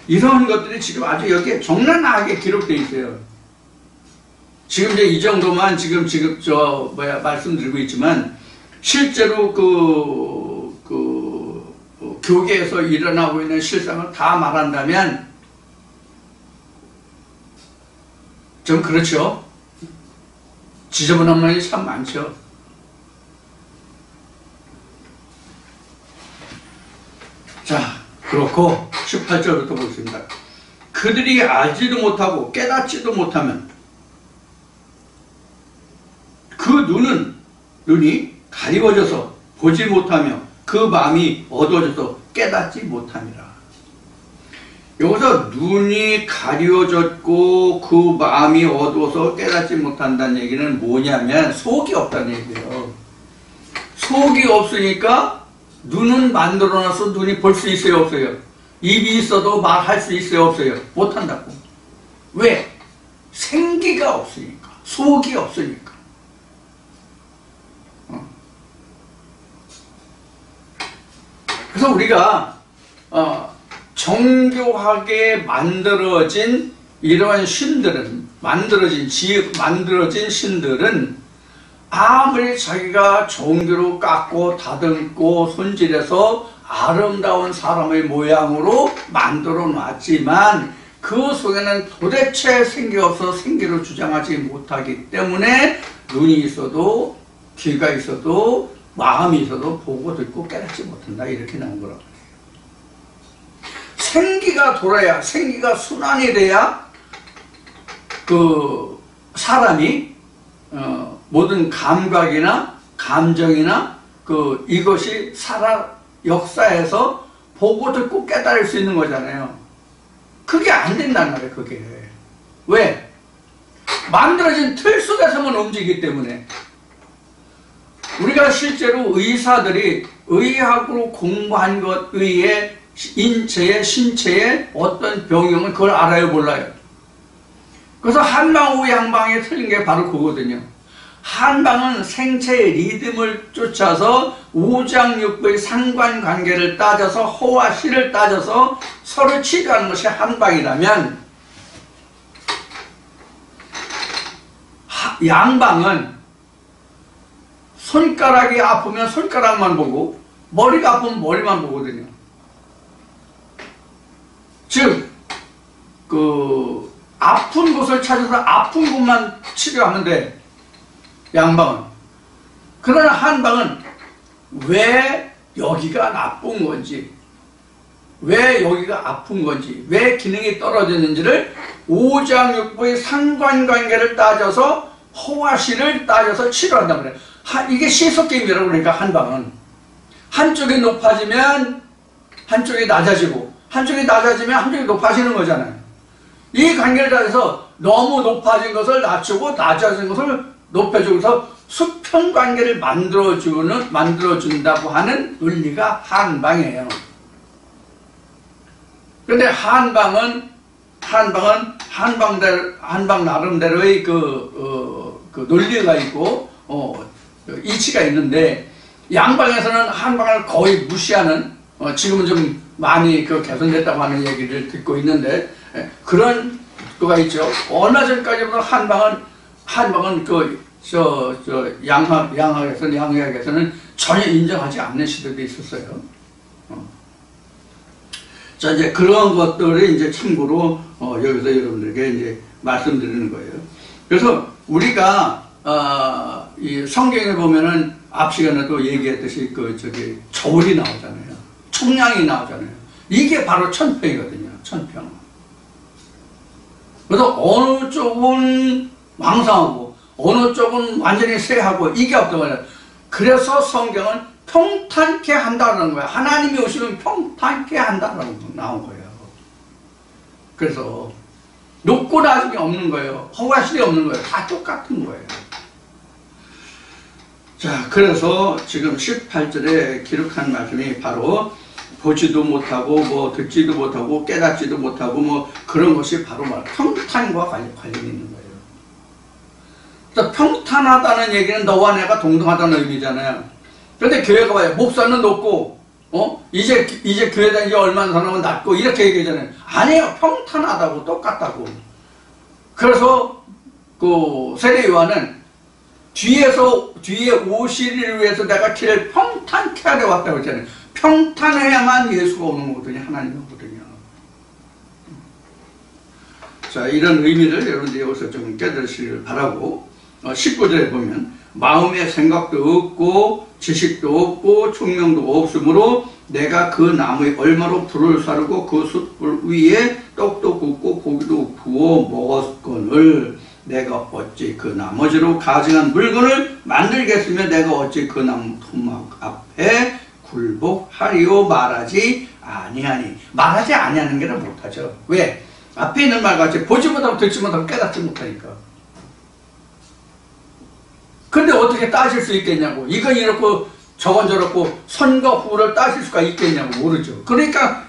이런 것들이 지금 아주 여기에 적나라하게 기록되어 있어요. 지금 이제 이 정도만 지금 말씀드리고 있지만, 실제로 교계에서 일어나고 있는 실상을 다 말한다면 좀 그렇죠. 지저분한 말이 참 많죠. 자, 그렇고 18절부터 보겠습니다. 그들이 알지도 못하고 깨닫지도 못하면 그 눈이 가리워져서 보지 못하며 그 마음이 어두워져서 깨닫지 못함이라. 여기서 눈이 가려졌고 그 마음이 어두워서 깨닫지 못한다는 얘기는 뭐냐면 속이 없다는 얘기예요. 속이 없으니까 눈은 만들어놔서 눈이 볼 수 있어요 없어요? 입이 있어도 말할 수 있어요 없어요? 못한다고. 왜? 생기가 없으니까. 속이 없으니까. 그래서 우리가 정교하게 만들어진 이러한 신들은, 만들어진 신들은 아무리 자기가 정교로 깎고 다듬고 손질해서 아름다운 사람의 모양으로 만들어 놨지만 그 속에는 도대체 생기가 없어 생기를 주장하지 못하기 때문에 눈이 있어도 귀가 있어도 마음이 있어도 보고 듣고 깨닫지 못한다 이렇게 나온 거라고. 생기가 돌아야, 생기가 순환이 돼야 그 사람이 모든 감각이나 감정이나 이것이 역사에서 보고 듣고 깨달을 수 있는 거잖아요. 그게 안 된다는 말이에요. 그게 왜? 만들어진 틀 속에서만 움직이기 때문에. 우리가 실제로 의사들이 의학으로 공부한 것 의해 신체에 어떤 병이 오면 그걸 알아요 몰라요? 그래서 한방하고 양방이 틀린 게 바로 그거거든요. 한방은 생체의 리듬을 쫓아서 우장육부의 상관관계를 따져서 허와 실을 따져서 서로 치료하는 것이 한방이라면, 양방은 손가락이 아프면 손가락만 보고 머리가 아프면 머리만 보거든요. 즉, 아픈 곳을 찾아서 아픈 곳만 치료하면 돼. 양방은. 그러나 한방은 왜 여기가 나쁜 건지, 왜 여기가 아픈 건지, 왜 기능이 떨어졌는지를 오장육부의 상관관계를 따져서 허와시를 따져서 치료한단 말이에요. 이게 시속게임이라고 그러니까 한방은. 한쪽이 높아지면 한쪽이 낮아지고, 한쪽이 낮아지면 한쪽이 높아지는 거잖아요. 이 관계를 따져서 너무 높아진 것을 낮추고 낮아진 것을 높여주고서 수평관계를 만들어준다고 하는 논리가 한방이에요. 그런데 한방 나름대로의 그 논리가 있고, 이치가 있는데, 양방에서는 한방을 거의 무시하는, 지금은 좀 많이 개선됐다고 하는 얘기를 듣고 있는데, 그런 거가 있죠. 얼마 전까지는 한방은 양의학에서는 전혀 인정하지 않는 시대도 있었어요. 자, 이제 그런 것들을 이제 참고로, 여기서 여러분들에게 이제 말씀드리는 거예요. 그래서 우리가, 이 성경에 보면은 앞 시간에도 얘기했듯이 저울이 나오잖아요. 총량이 나오잖아요. 이게 바로 천평이거든요. 천평. 그래서 어느 쪽은 왕성하고 어느 쪽은 완전히 쇠하고 이게 없단 말이에요. 그래서 성경은 평탄케 한다는 거예요. 하나님이 오시면 평탄케 한다는 거 나온 거예요. 그래서 높고 낮음이 없는 거예요. 허가실이 없는 거예요. 다 똑같은 거예요. 자, 그래서 지금 18절에 기록한 말씀이 바로 보지도 못하고 뭐 듣지도 못하고 깨닫지도 못하고 뭐 그런 것이 바로 평탄과 관련이 있는 거예요. 그래서 평탄하다는 얘기는 너와 내가 동등하다는 의미잖아요. 그런데 교회가 봐요. 목사는 높고 이제 교회 다닌 지 얼마나 사람은 낮고 이렇게 얘기하잖아요. 아니에요. 평탄하다고 똑같다고. 그래서 세례 요한은 뒤에 오시리를 위해서 내가 길을 평탄케 하려 왔다고 했잖아요. 평탄해야만 예수가 오는 거거든요. 하나님이 오거든요. 자, 이런 의미를 여러분들이 여기서 좀 깨달으시길 바라고, 19절에 보면 마음의 생각도 없고 지식도 없고 총명도 없으므로 내가 그 나무에 얼마로 불을 사르고 그 숯불 위에 떡도 굽고 고기도 구워 먹었거늘 내가 어찌 그 나머지로 가증한 물건을 만들겠으며 내가 어찌 그 나무 토막 앞에 굴복하리요 말하지 아니하니. 말하지 아니하는 게 못하죠. 왜? 앞에 있는 말같이 보지 못하고 듣지 못하고 깨닫지 못하니까. 근데 어떻게 따질 수 있겠냐고. 이건 이렇고 저건 저렇고 선과 후를 따질 수가 있겠냐고. 모르죠. 그러니까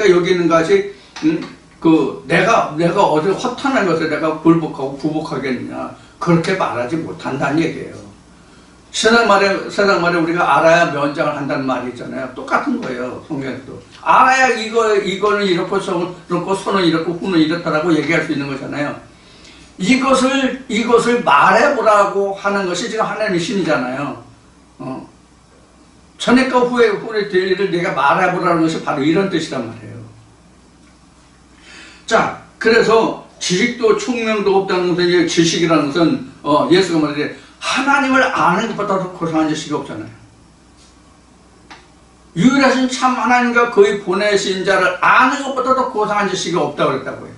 여기 있는 것이 내가 어디 허탄한 것을 내가 굴복하고 구복하겠느냐. 그렇게 말하지 못한다는 얘기예요. 세상 말에 우리가 알아야 면장을 한다는 말이 있잖아요. 똑같은 거예요. 성경에도. 알아야 이거는 이렇고 손은 이렇고 후는 이렇다라고 얘기할 수 있는 거잖아요. 이것을 말해보라고 하는 것이 지금 하나님의 신이잖아요. 전에과 후에 될 일을 내가 말해보라는 것이 바로 이런 뜻이란 말이에요. 자, 그래서 지식도 총명도 없다는 것은, 지식이라는 것은, 예수가 말하되 하나님을 아는 것보다 더 고상한 지식이 없잖아요. 유일하신 참 하나님과 그의 보내신 자를 아는 것보다 더 고상한 지식이 없다고 그랬다고요.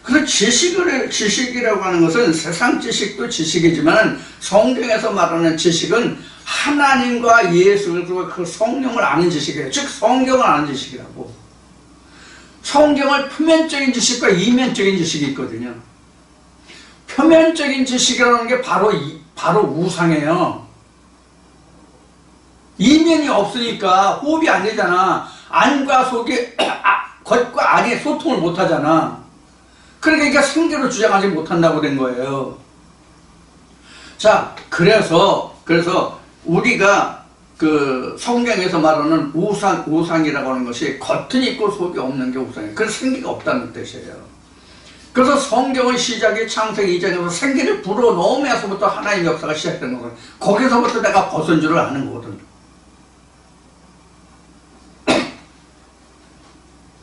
그래서 지식이라고 하는 것은 세상 지식도 지식이지만 성경에서 말하는 지식은 하나님과 예수 그리고 그 성령을 아는 지식이에요. 즉 성경을 아는 지식이라고. 성경을 표면적인 지식과 이면적인 지식이 있거든요. 표면적인 지식이라는 게 바로 우상이에요. 이면이 없으니까 호흡이 안 되잖아. 안과 속이 겉과 안이 소통을 못 하잖아. 그러니까 생계로 주장하지 못한다고 된 거예요. 자, 그래서 우리가 성경에서 말하는 우상이라고 하는 것이 겉은 있고 속이 없는 게 우상이에요. 그래서 생기가 없다는 뜻이에요. 그래서 성경의 시작이 창세기 2장에서 생기를 불어넣으면서부터 하나님의 역사가 시작된 거거든요. 거기서부터 내가 벗은 줄을 아는 거거든요.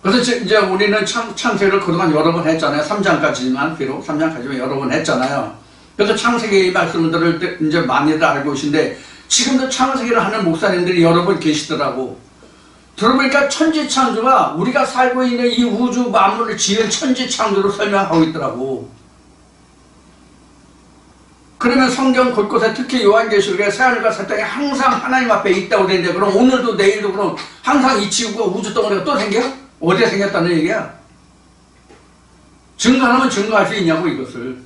그래서 이제 우리는 창세기를 그동안 여러 번 했잖아요. 3장까지만, 비록 3장까지만 여러 번 했잖아요. 그래서 창세기 말씀을 들을 때 이제 많이들 알고 계신데, 지금도 창세기를 하는 목사님들이 여러 분 계시더라고. 들어보니까 천지창조가 우리가 살고 있는 이 우주 만물을 지은 천지창조로 설명하고 있더라고. 그러면 성경 곳곳에 특히 요한계시록에 새하늘과 새 땅이 항상 하나님 앞에 있다고 되는데, 그럼 오늘도 내일도 그럼 항상 이 지구가 우주 덩어리가 또 생겨? 어디에 생겼다는 얘기야? 증거하면 증거할 수 있냐고 이것을.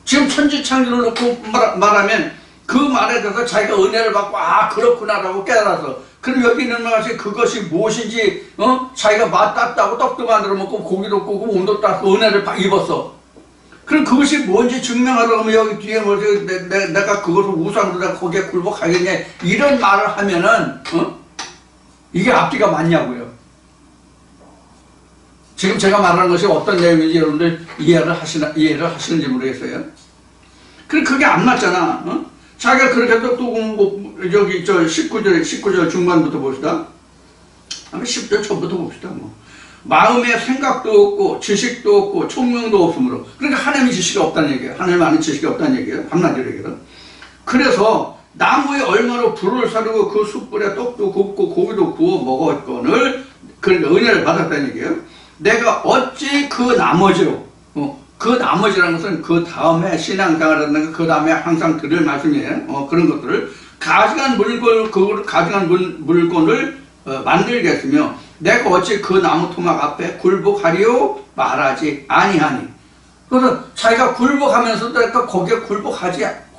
지금 천지창조를 놓고 말하면 그 말에 대해서 자기가 은혜를 받고 아 그렇구나라고 깨달아서, 그럼 여기 있는 것이 그것이 무엇인지 자기가 맛땄다고 떡도 만들어 먹고 고기도 구우고 몸도 땄고 은혜를 입었어. 그럼 그것이 뭔지 증명하려고 하면 여기 뒤에 뭐지 내가 그것을 우상으로 내가 거기에 굴복하겠냐 이런 말을 하면은 이게 앞뒤가 맞냐고요. 지금 제가 말하는 것이 어떤 내용인지 여러분들 이해를 하시는지 모르겠어요. 그럼 그게 안 맞잖아. 자기가 그렇게 또 여기 저 19절 중반부터 봅시다. 10절 초부터 봅시다. 마음에 생각도 없고 지식도 없고 총명도 없으므로, 그러니까 하나님의 지식이 없다는 얘기예요. 하나님 아는 지식이 없다는 얘기예요. 한마디로 얘기해요. 그래서 나무에 얼마로 불을 사르고 그 숯불에 떡도 굽고 고기도 구워 먹었거늘, 그러니까 은혜를 받았다는 얘기예요. 내가 어찌 그 나머지로, 그 나머지라는 것은 그 다음에 신앙생활이라든가 그 다음에 항상 들을 말씀이에요. 그런 것들을 가증한 물건을 만들겠으며 내가 어찌 그 나무 토막 앞에 굴복하리요 말하지 아니하니. 그래서 자기가 굴복하면서도 내가 거기에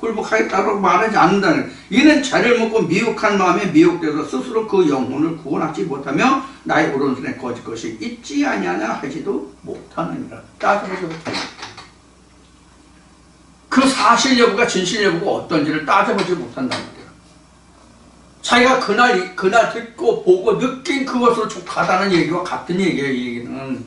굴복하겠다고 말하지 않는다는, 이는 자를 먹고 미혹한 마음에 미혹되어서 스스로 그 영혼을 구원하지 못하며 나의 오른손에 거짓 것이 있지 아니하냐 하지도 못하느니라. 따져보죠. 그 사실 여부가 진실 여부가 어떤지를 따져보지 못한단 말이에요. 자기가 그날 듣고 보고 느낀 그것으로 족하다는 얘기와 같은 얘기예요. 이 얘기는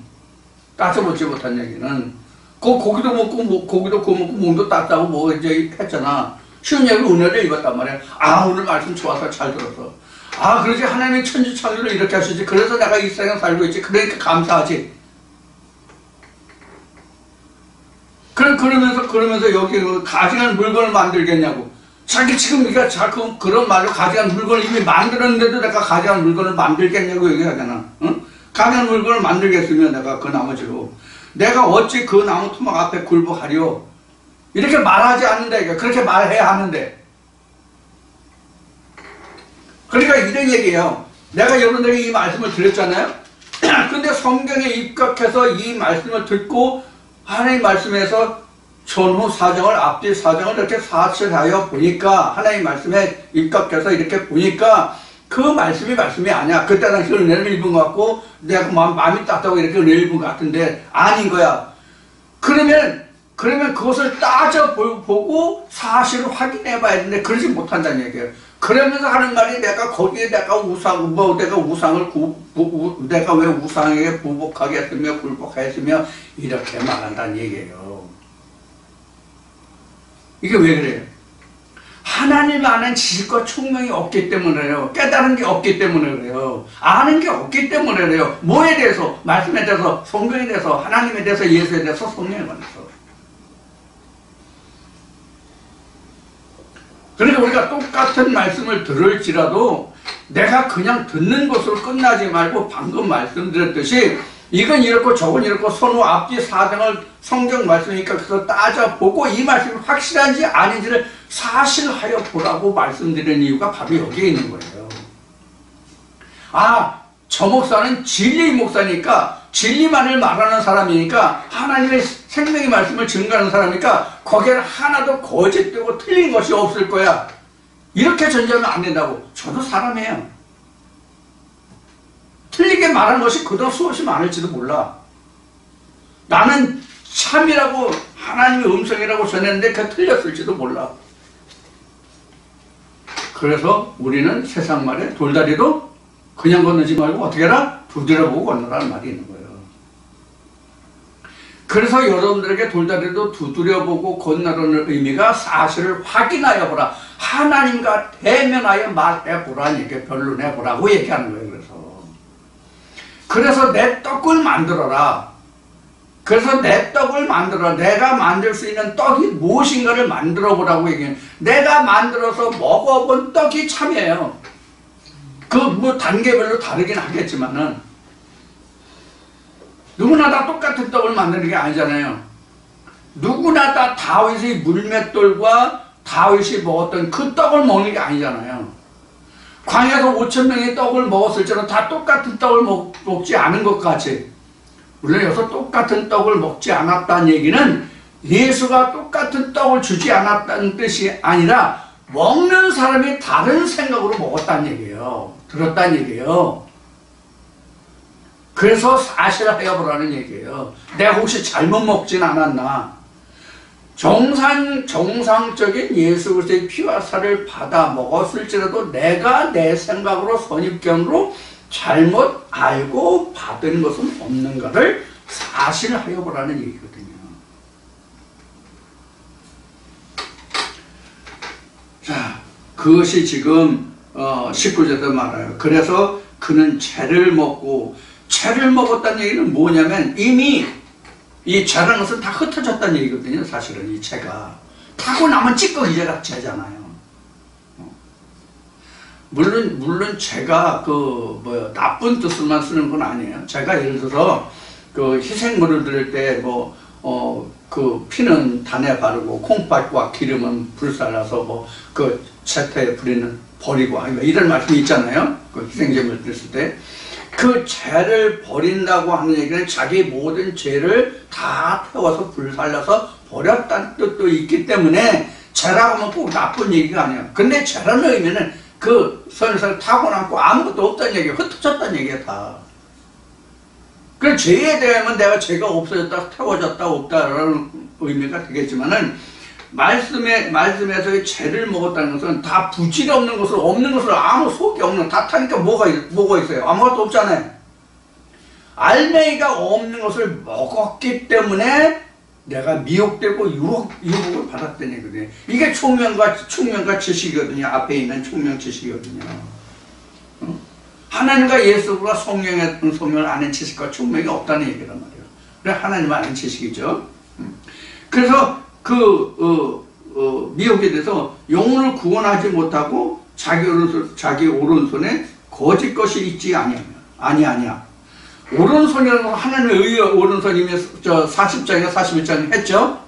따져보지 못한 얘기는. 고기도 먹고 고기도 구워 먹고 몸도 땄다고 뭐 이제 했잖아. 쉬운 얘기로 은혜를 입었단 말이야. 아 오늘 말씀 좋아서 잘 들었어. 아 그러지 하나님이 천지창조를 이렇게 하시지. 그래서 내가 이 세상 살고 있지. 그러니까 감사하지. 그러면서 여기 가증한 물건을 만들겠냐고. 자기 지금 네가 자꾸 그런 말로 가증한 물건을 이미 만들었는데도 내가 가증한 물건을 만들겠냐고 얘기하잖아. 응? 가증한 물건을 만들겠으면 내가 그 나머지로 내가 어찌 그 나무 토막 앞에 굴복하리요. 이렇게 말하지 않는다. 그렇게 말해야 하는데. 그러니까 이런 얘기예요. 내가 여러분들에게 이 말씀을 드렸잖아요. 근데 성경에 입각해서 이 말씀을 듣고 하나님 말씀에서 전후 사정을 앞뒤 사정을 이렇게 사실하여 보니까, 하나님 말씀에 입각해서 이렇게 보니까 그 말씀이 아니야. 그때 당시 은혜를 입은 것 같고 내가 마음이 따뜻하고 이렇게 은혜를 입은 것 같은데 아닌 거야. 그러면 그것을 따져보고 사실을 확인해 봐야 되는데 그러지 못한다는 얘기예요. 그러면서 하는 말이 내가 거기에 내가 내가 왜 우상에게 부복하겠으며 굴복하였으며 이렇게 말한다는 얘기예요. 이게 왜 그래요? 하나님 아는 지식과 총명이 없기 때문에요. 깨달은 게 없기 때문에 그래요. 아는 게 없기 때문에 그래요. 뭐에 대해서? 말씀에 대해서, 성경에 대해서, 하나님에 대해서, 예수에 대해서, 성령에 관해서. 그러니까 우리가 똑같은 말씀을 들을지라도 내가 그냥 듣는 것으로 끝나지 말고 방금 말씀드렸듯이 이건 이렇고 저건 이렇고 선후 앞뒤 사정을 성경 말씀이니까 그래서 따져보고 이 말씀이 확실한지 아닌지를 사실하여 보라고 말씀드리는 이유가 바로 여기에 있는 거예요. 아, 저 목사는 진리 목사니까 진리만을 말하는 사람이니까 하나님의 생명의 말씀을 증거하는 사람이니까 거기에는 하나도 거짓되고 틀린 것이 없을 거야. 이렇게 전제하면 안 된다고. 저도 사람이에요. 틀리게 말한 것이 그동안 수없이 많을지도 몰라. 나는 참이라고 하나님의 음성이라고 전했는데 그게 틀렸을지도 몰라. 그래서 우리는 세상 말에 돌다리도 그냥 건너지 말고 어떻게 해라? 두드려보고 건너라는 말이 있는 거예요. 그래서 여러분들에게 돌다리도 두드려보고 건너라는 의미가 사실을 확인하여 보라. 하나님과 대면하여 말해보라는 얘기, 변론해보라고 얘기하는 거예요. 그래서 내 떡을 만들어라. 그래서 내 떡을 만들어. 내가 만들 수 있는 떡이 무엇인가를 만들어 보라고 얘기해요. 내가 만들어서 먹어본 떡이 참이에요. 그 뭐 단계별로 다르긴 하겠지만은 누구나 다 똑같은 떡을 만드는 게 아니잖아요. 누구나 다 다윗의 물맷돌과 다윗이 먹었던 그 떡을 먹는 게 아니잖아요. 광야에서 5,000명이 떡을 먹었을 때는 다 똑같은 떡을 먹지 않은 것 같이, 물론 여기서 똑같은 떡을 먹지 않았다는 얘기는 예수가 똑같은 떡을 주지 않았다는 뜻이 아니라 먹는 사람이 다른 생각으로 먹었다는 얘기예요. 들었다는 얘기예요. 그래서 사실하여 보라는 얘기예요. 내가 혹시 잘못 먹진 않았나. 정상적인 예수 그리스도의 피와 살을 받아 먹었을지라도 내가 내 생각으로 선입견으로 잘못 알고 받은 것은 없는가를 사실하여 보라는 얘기거든요. 자, 그것이 지금 19절에도 말해요. 그래서 그는 죄를 먹었다는 얘기는 뭐냐면 이미 이 죄라는 것은 다 흩어졌다는 얘기거든요. 사실은 이 죄가 타고 나면 찌꺼기가 죄잖아요. 물론 죄가 나쁜 뜻으로만 쓰는 건 아니에요. 제가 예를 들어서 그 희생물을 드릴 때 피는 단에 바르고 콩팥과 기름은 불살라서 그 채태에 버리고 이런 말씀이 있잖아요. 그 희생제물 드렸을 때. 그 죄를 버린다고 하는 얘기는 자기 모든 죄를 다 태워서 불살려서 버렸다는 뜻도 있기 때문에 죄라고 하면 꼭 나쁜 얘기가 아니에요. 근데 죄라는 의미는 그 선에서 타고남고 아무것도 없다는 얘기예요. 흩어졌다는 얘기예요. 다. 그 죄에 대하면 내가 죄가 없어졌다, 태워졌다, 없다라는 의미가 되겠지만은 말씀에서의 죄를 먹었다는 것은 다 부질이 없는 것을, 없는 것을, 아무 속이 없는, 다 타니까 뭐가 있어요? 아무것도 없잖아요. 알맹이가 없는 것을 먹었기 때문에 내가 미혹되고 유혹을 받았다는 얘기거든요. 이게 총명과 지식이거든요. 앞에 있는 총명 지식이거든요. 하나님과 예수가 성령을 아는 지식과 총명이 없다는 얘기란 말이에요. 그래, 하나님을 아는 지식이죠. 그래서 미혹에 대해서 영혼을 구원하지 못하고 자기 오른손에 거짓 것이 있지 아니하냐. 오른손이라는 건 하나님의 의의 오른손이며 40장이나 41장 했죠.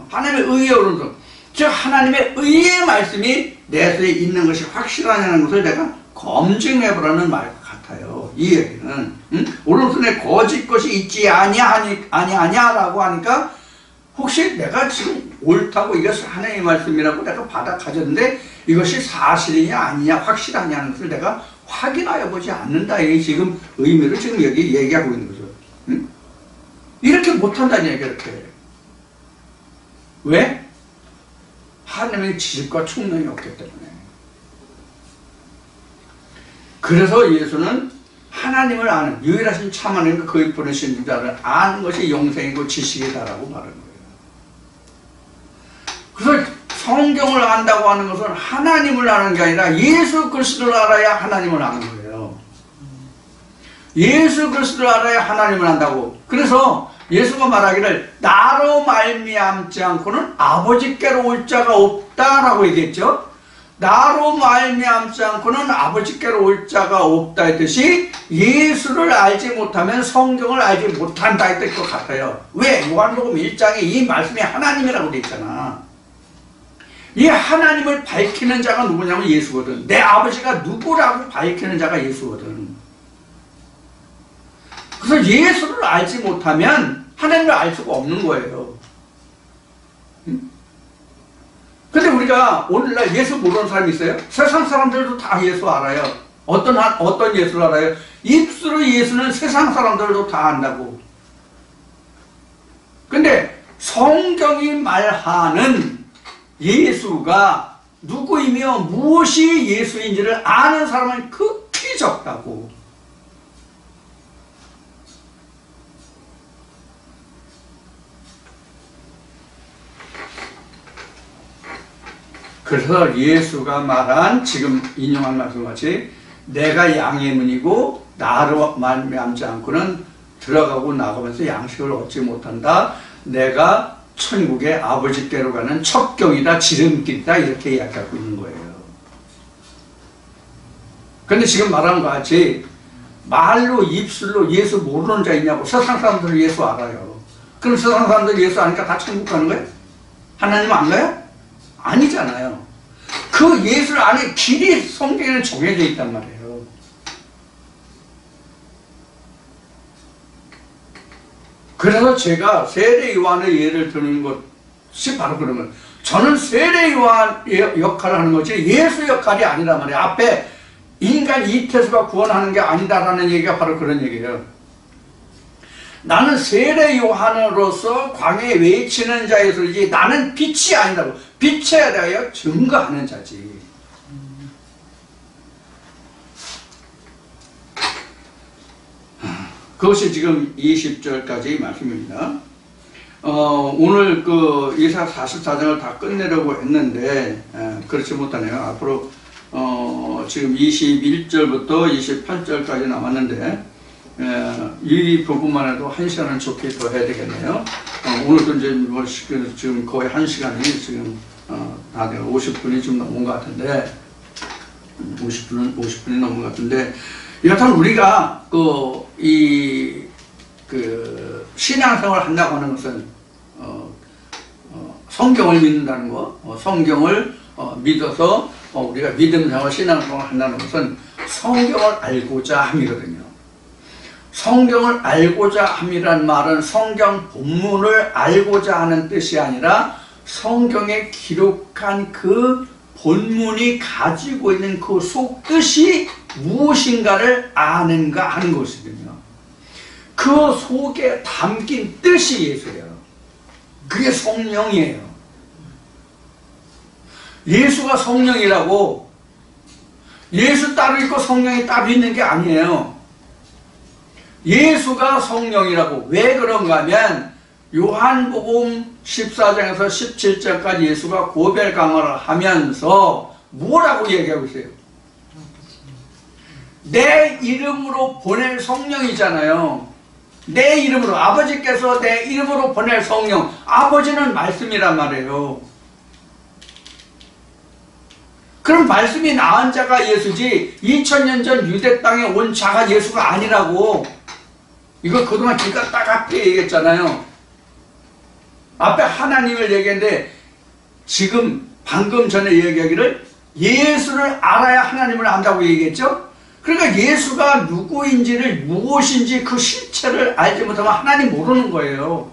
하나님의 의의 오른손. 즉 하나님의 의의 말씀이 내 속에 있는 것이 확실하냐는 것을 내가 검증해보라는 말 같아요. 이 얘기는 오른손에 거짓 것이 있지 아니하냐라고 하니까 혹시 내가 지금 옳다고 이것이 하나님의 말씀이라고 내가 받아 가졌는데 이것이 사실이냐 아니냐 확실하냐는 것을 내가 확인하여 보지 않는다. 이 지금 의미를 지금 여기 얘기하고 있는 거죠. 이렇게 못한다는 얘기야. 이렇게. 왜? 하나님의 지식과 총명이 없기 때문에. 그래서 예수는 하나님을 아는, 유일하신 참 하나님과 그의 보내신 자를 아는 것이 영생이고 지식이다라고 말하는 거예요. 그래서 성경을 안다고 하는 것은 하나님을 아는 게 아니라 예수 그리스도를 알아야 하나님을 아는 거예요. 예수 그리스도를 알아야 하나님을 안다고. 그래서 예수가 말하기를 나로 말미암지 않고는 아버지께로 올 자가 없다라고 얘기했죠. 나로 말미암지 않고는 아버지께로 올 자가 없다 했듯이 예수를 알지 못하면 성경을 알지 못한다 했을 것 같아요. 왜? 요한복음 1장에 이 말씀이 하나님이라고 돼 있잖아. 이 하나님을 밝히는 자가 누구냐면 예수거든. 내 아버지가 누구라고 밝히는 자가 예수거든. 그래서 예수를 알지 못하면 하나님을 알 수가 없는 거예요. 근데 우리가 오늘날 예수 모르는 사람이 있어요? 세상 사람들도 다 예수 알아요. 어떤 예수를 알아요? 입술의 예수는 세상 사람들도 다 안다고. 근데 성경이 말하는 예수가 누구이며 무엇이 예수인지를 아는 사람은 극히 적다고. 그래서 예수가 말한 지금 인용한 말씀같이 내가 양의 문이고 나로 말미암지 않고는 들어가고 나가면서 양식을 얻지 못한다. 내가 천국의 아버지께로 가는 첩경이다, 지름길이다, 이렇게 이야기하고 있는 거예요. 그런데 지금 말한 것 같이 말로 입술로 예수 모르는 자 있냐고. 세상 사람들은 예수 알아요. 그럼 세상 사람들 예수 아니까 다 천국 가는 거예요? 하나님 안 가요? 아니잖아요. 그 예수를 아는 길이 성경에는 정해져 있단 말이에요. 그래서 제가 세례 요한의 예를 드는 것이 바로 그런 거예요. 저는 세례 요한 역할을 하는 거지 예수 역할이 아니란 말이에요. 앞에 인간 이태수가 구원하는 게 아니다라는 얘기가 바로 그런 얘기예요. 나는 세례 요한으로서 광야에 외치는 자의 소리지 나는 빛이 아니라고. 빛에 대하여 증거하는 자지. 그것이 지금 20절까지 말씀입니다. 오늘 그 이사 44장을 다 끝내려고 했는데 그렇지 못하네요. 앞으로 지금 21절부터 28절까지 남았는데 이 부분만 해도 1시간은 좋게 더 해야 되겠네요. 오늘도 이제 뭐 지금 거의 1시간이 지금 다 돼요. 50분이 좀 넘은 것 같은데 50분이 넘은 것 같은데 여하튼 우리가 신앙생활을 한다고 하는 것은 성경을 믿는다는 거, 성경을 믿어서 우리가 믿음생활, 신앙생활을 한다는 것은 성경을 알고자 함이거든요. 성경을 알고자 함이란 말은 성경 본문을 알고자 하는 뜻이 아니라 성경에 기록한 그 본문이 가지고 있는 그 속뜻이 무엇인가를 아는가 하는 것이거든요. 그 속에 담긴 뜻이 예수예요. 그게 성령이에요. 예수가 성령이라고 예수 따로 있고 성령이 따로 있는 게 아니에요. 예수가 성령이라고. 왜 그런가 하면 요한복음 14장에서 17절까지 예수가 고별 강화를 하면서 뭐라고 얘기하고 있어요? 내 이름으로 보낼 성령이잖아요. 내 이름으로, 아버지께서 내 이름으로 보낼 성령. 아버지는 말씀이란 말이에요. 그럼 말씀이 나은 자가 예수지 2000년 전 유대 땅에 온 자가 예수가 아니라고. 이거 그동안 기가 따갑게 얘기했잖아요. 앞에 하나님을 얘기했는데 지금 방금 전에 얘기하기를 예수를 알아야 하나님을 안다고 얘기했죠. 그러니까 예수가 누구인지를, 무엇인지 그 실체를 알지 못하면 하나님 모르는 거예요.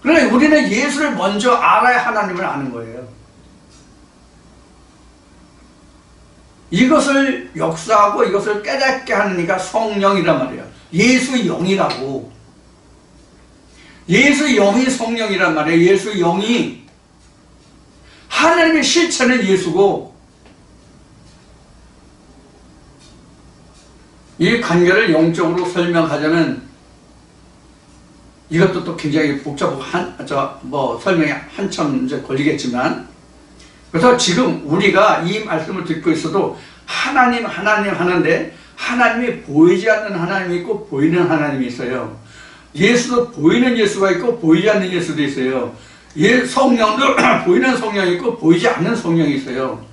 그러니까 우리는 예수를 먼저 알아야 하나님을 아는 거예요. 이것을 역사하고 이것을 깨닫게 하는 이가 성령이란 말이에요. 예수 영이라고. 예수 영이 성령이란 말이에요. 예수 영이. 하나님의 실체는 예수고, 이 관계를 영적으로 설명하자면 이것도 또 굉장히 복잡하고 설명이 한참 이제 걸리겠지만, 그래서 지금 우리가 이 말씀을 듣고 있어도 하나님 하는데 하나님이 보이지 않는 하나님이 있고 보이는 하나님이 있어요. 예수도 보이는 예수가 있고 보이지 않는 예수도 있어요. 성령도 보이는 성령이 있고 보이지 않는 성령이 있어요.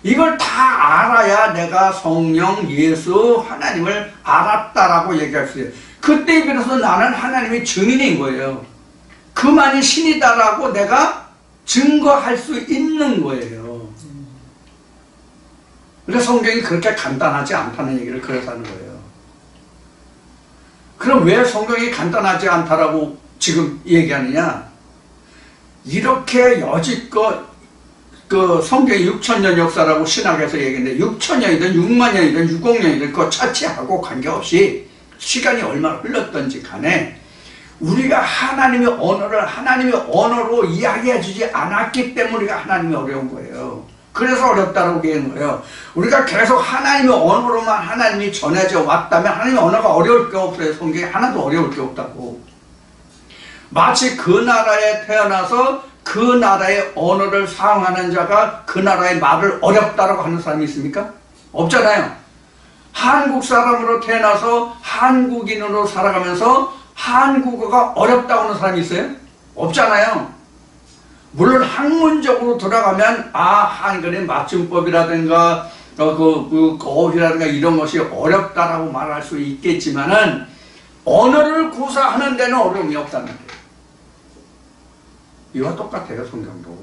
이걸 다 알아야 내가 성령, 예수, 하나님을 알았다라고 얘기할 수 있어요. 그때 비로소 나는 하나님의 증인인 거예요. 그만이 신이다라고 내가 증거할 수 있는 거예요. 그래서 성경이 그렇게 간단하지 않다는 얘기를 그래서 하는 거예요. 그럼 왜 성경이 간단하지 않다라고 지금 얘기하느냐? 이렇게 여지껏 그 성경이 6000년 역사라고 신학에서 얘기했는데 6000년이든 6만년이든 6억년이든 그거 차치하고 관계없이 시간이 얼마나 흘렀던지 간에 우리가 하나님의 언어를 하나님의 언어로 이야기해 주지 않았기 때문에 우리가 하나님이 어려운 거예요. 그래서 어렵다고 얘기한 거예요. 우리가 계속 하나님의 언어로만 하나님이 전해져 왔다면 하나님의 언어가 어려울 게 없어요. 성경에 하나도 어려울 게 없다고. 마치 그 나라에 태어나서 그 그 나라의 언어를 사용하는 자가 그 나라의 말을 어렵다라고 하는 사람이 있습니까? 없잖아요. 한국 사람으로 태어나서 한국인으로 살아가면서 한국어가 어렵다고 하는 사람이 있어요? 없잖아요. 물론 학문적으로 들어가면 한글의 맞춤법이라든가 그 어휘라든가 이런 것이 어렵다라고 말할 수 있겠지만은 언어를 구사하는 데는 어려움이 없다는 거예요. 이와 똑같아요, 성경도.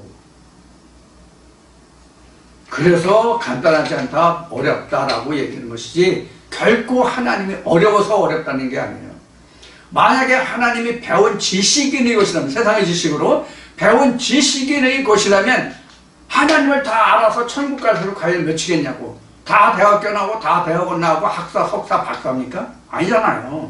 그래서 간단하지 않다, 어렵다라고 얘기하는 것이지 결코 하나님이 어려워서 어렵다는 게 아니에요. 만약에 하나님이 배운 지식인의 것이라면, 세상의 지식으로 배운 지식인의 것이라면 하나님을 다 알아서 천국 갈 수를 과연 며치겠냐고. 다 대학교 나오고 다 대학원 나오고 학사, 석사, 박사입니까? 아니잖아요.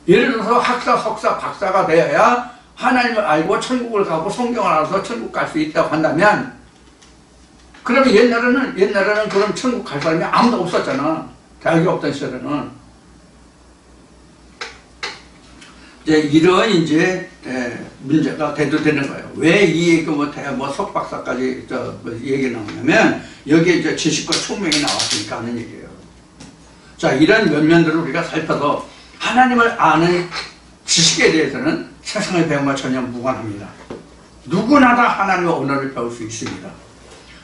예를 들어서 학사, 석사, 박사가 되어야 하나님을 알고 천국을 가고 성경을 알아서 천국 갈 수 있다고 한다면, 그러면 옛날에는 그런 천국 갈 사람이 아무도 없었잖아. 대학이 없던 시절에는. 이런 문제가 대두되는 거예요. 왜 이 석박사까지 얘기 나오냐면, 여기에 이제 지식과 총명이 나왔으니까 하는 얘기예요. 자, 이런 면면들을 우리가 살펴서 하나님을 아는 지식에 대해서는 세상의 배움과 전혀 무관합니다. 누구나 다 하나님의 언어를 배울 수 있습니다.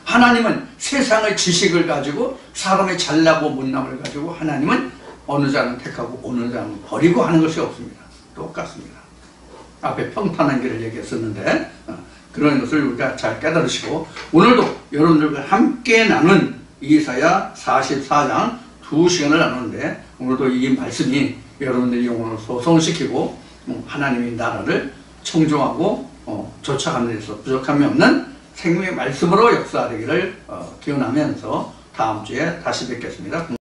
하나님은 세상의 지식을 가지고 사람의 잘나고 못남을 가지고 하나님은 어느 자는 택하고 어느 자는 버리고 하는 것이 없습니다. 똑같습니다. 앞에 평탄한 길을 얘기했었는데 그런 것을 우리가 잘 깨달으시고 오늘도 여러분들과 함께 나눈 이사야 44장 2시간을 나누는데 오늘도 이 말씀이 여러분들의 영혼을 소성시키고 하나님의 나라를 청종하고 쫓아가는 데서 부족함이 없는 생명의 말씀으로 역사되기를 기원하면서 다음 주에 다시 뵙겠습니다.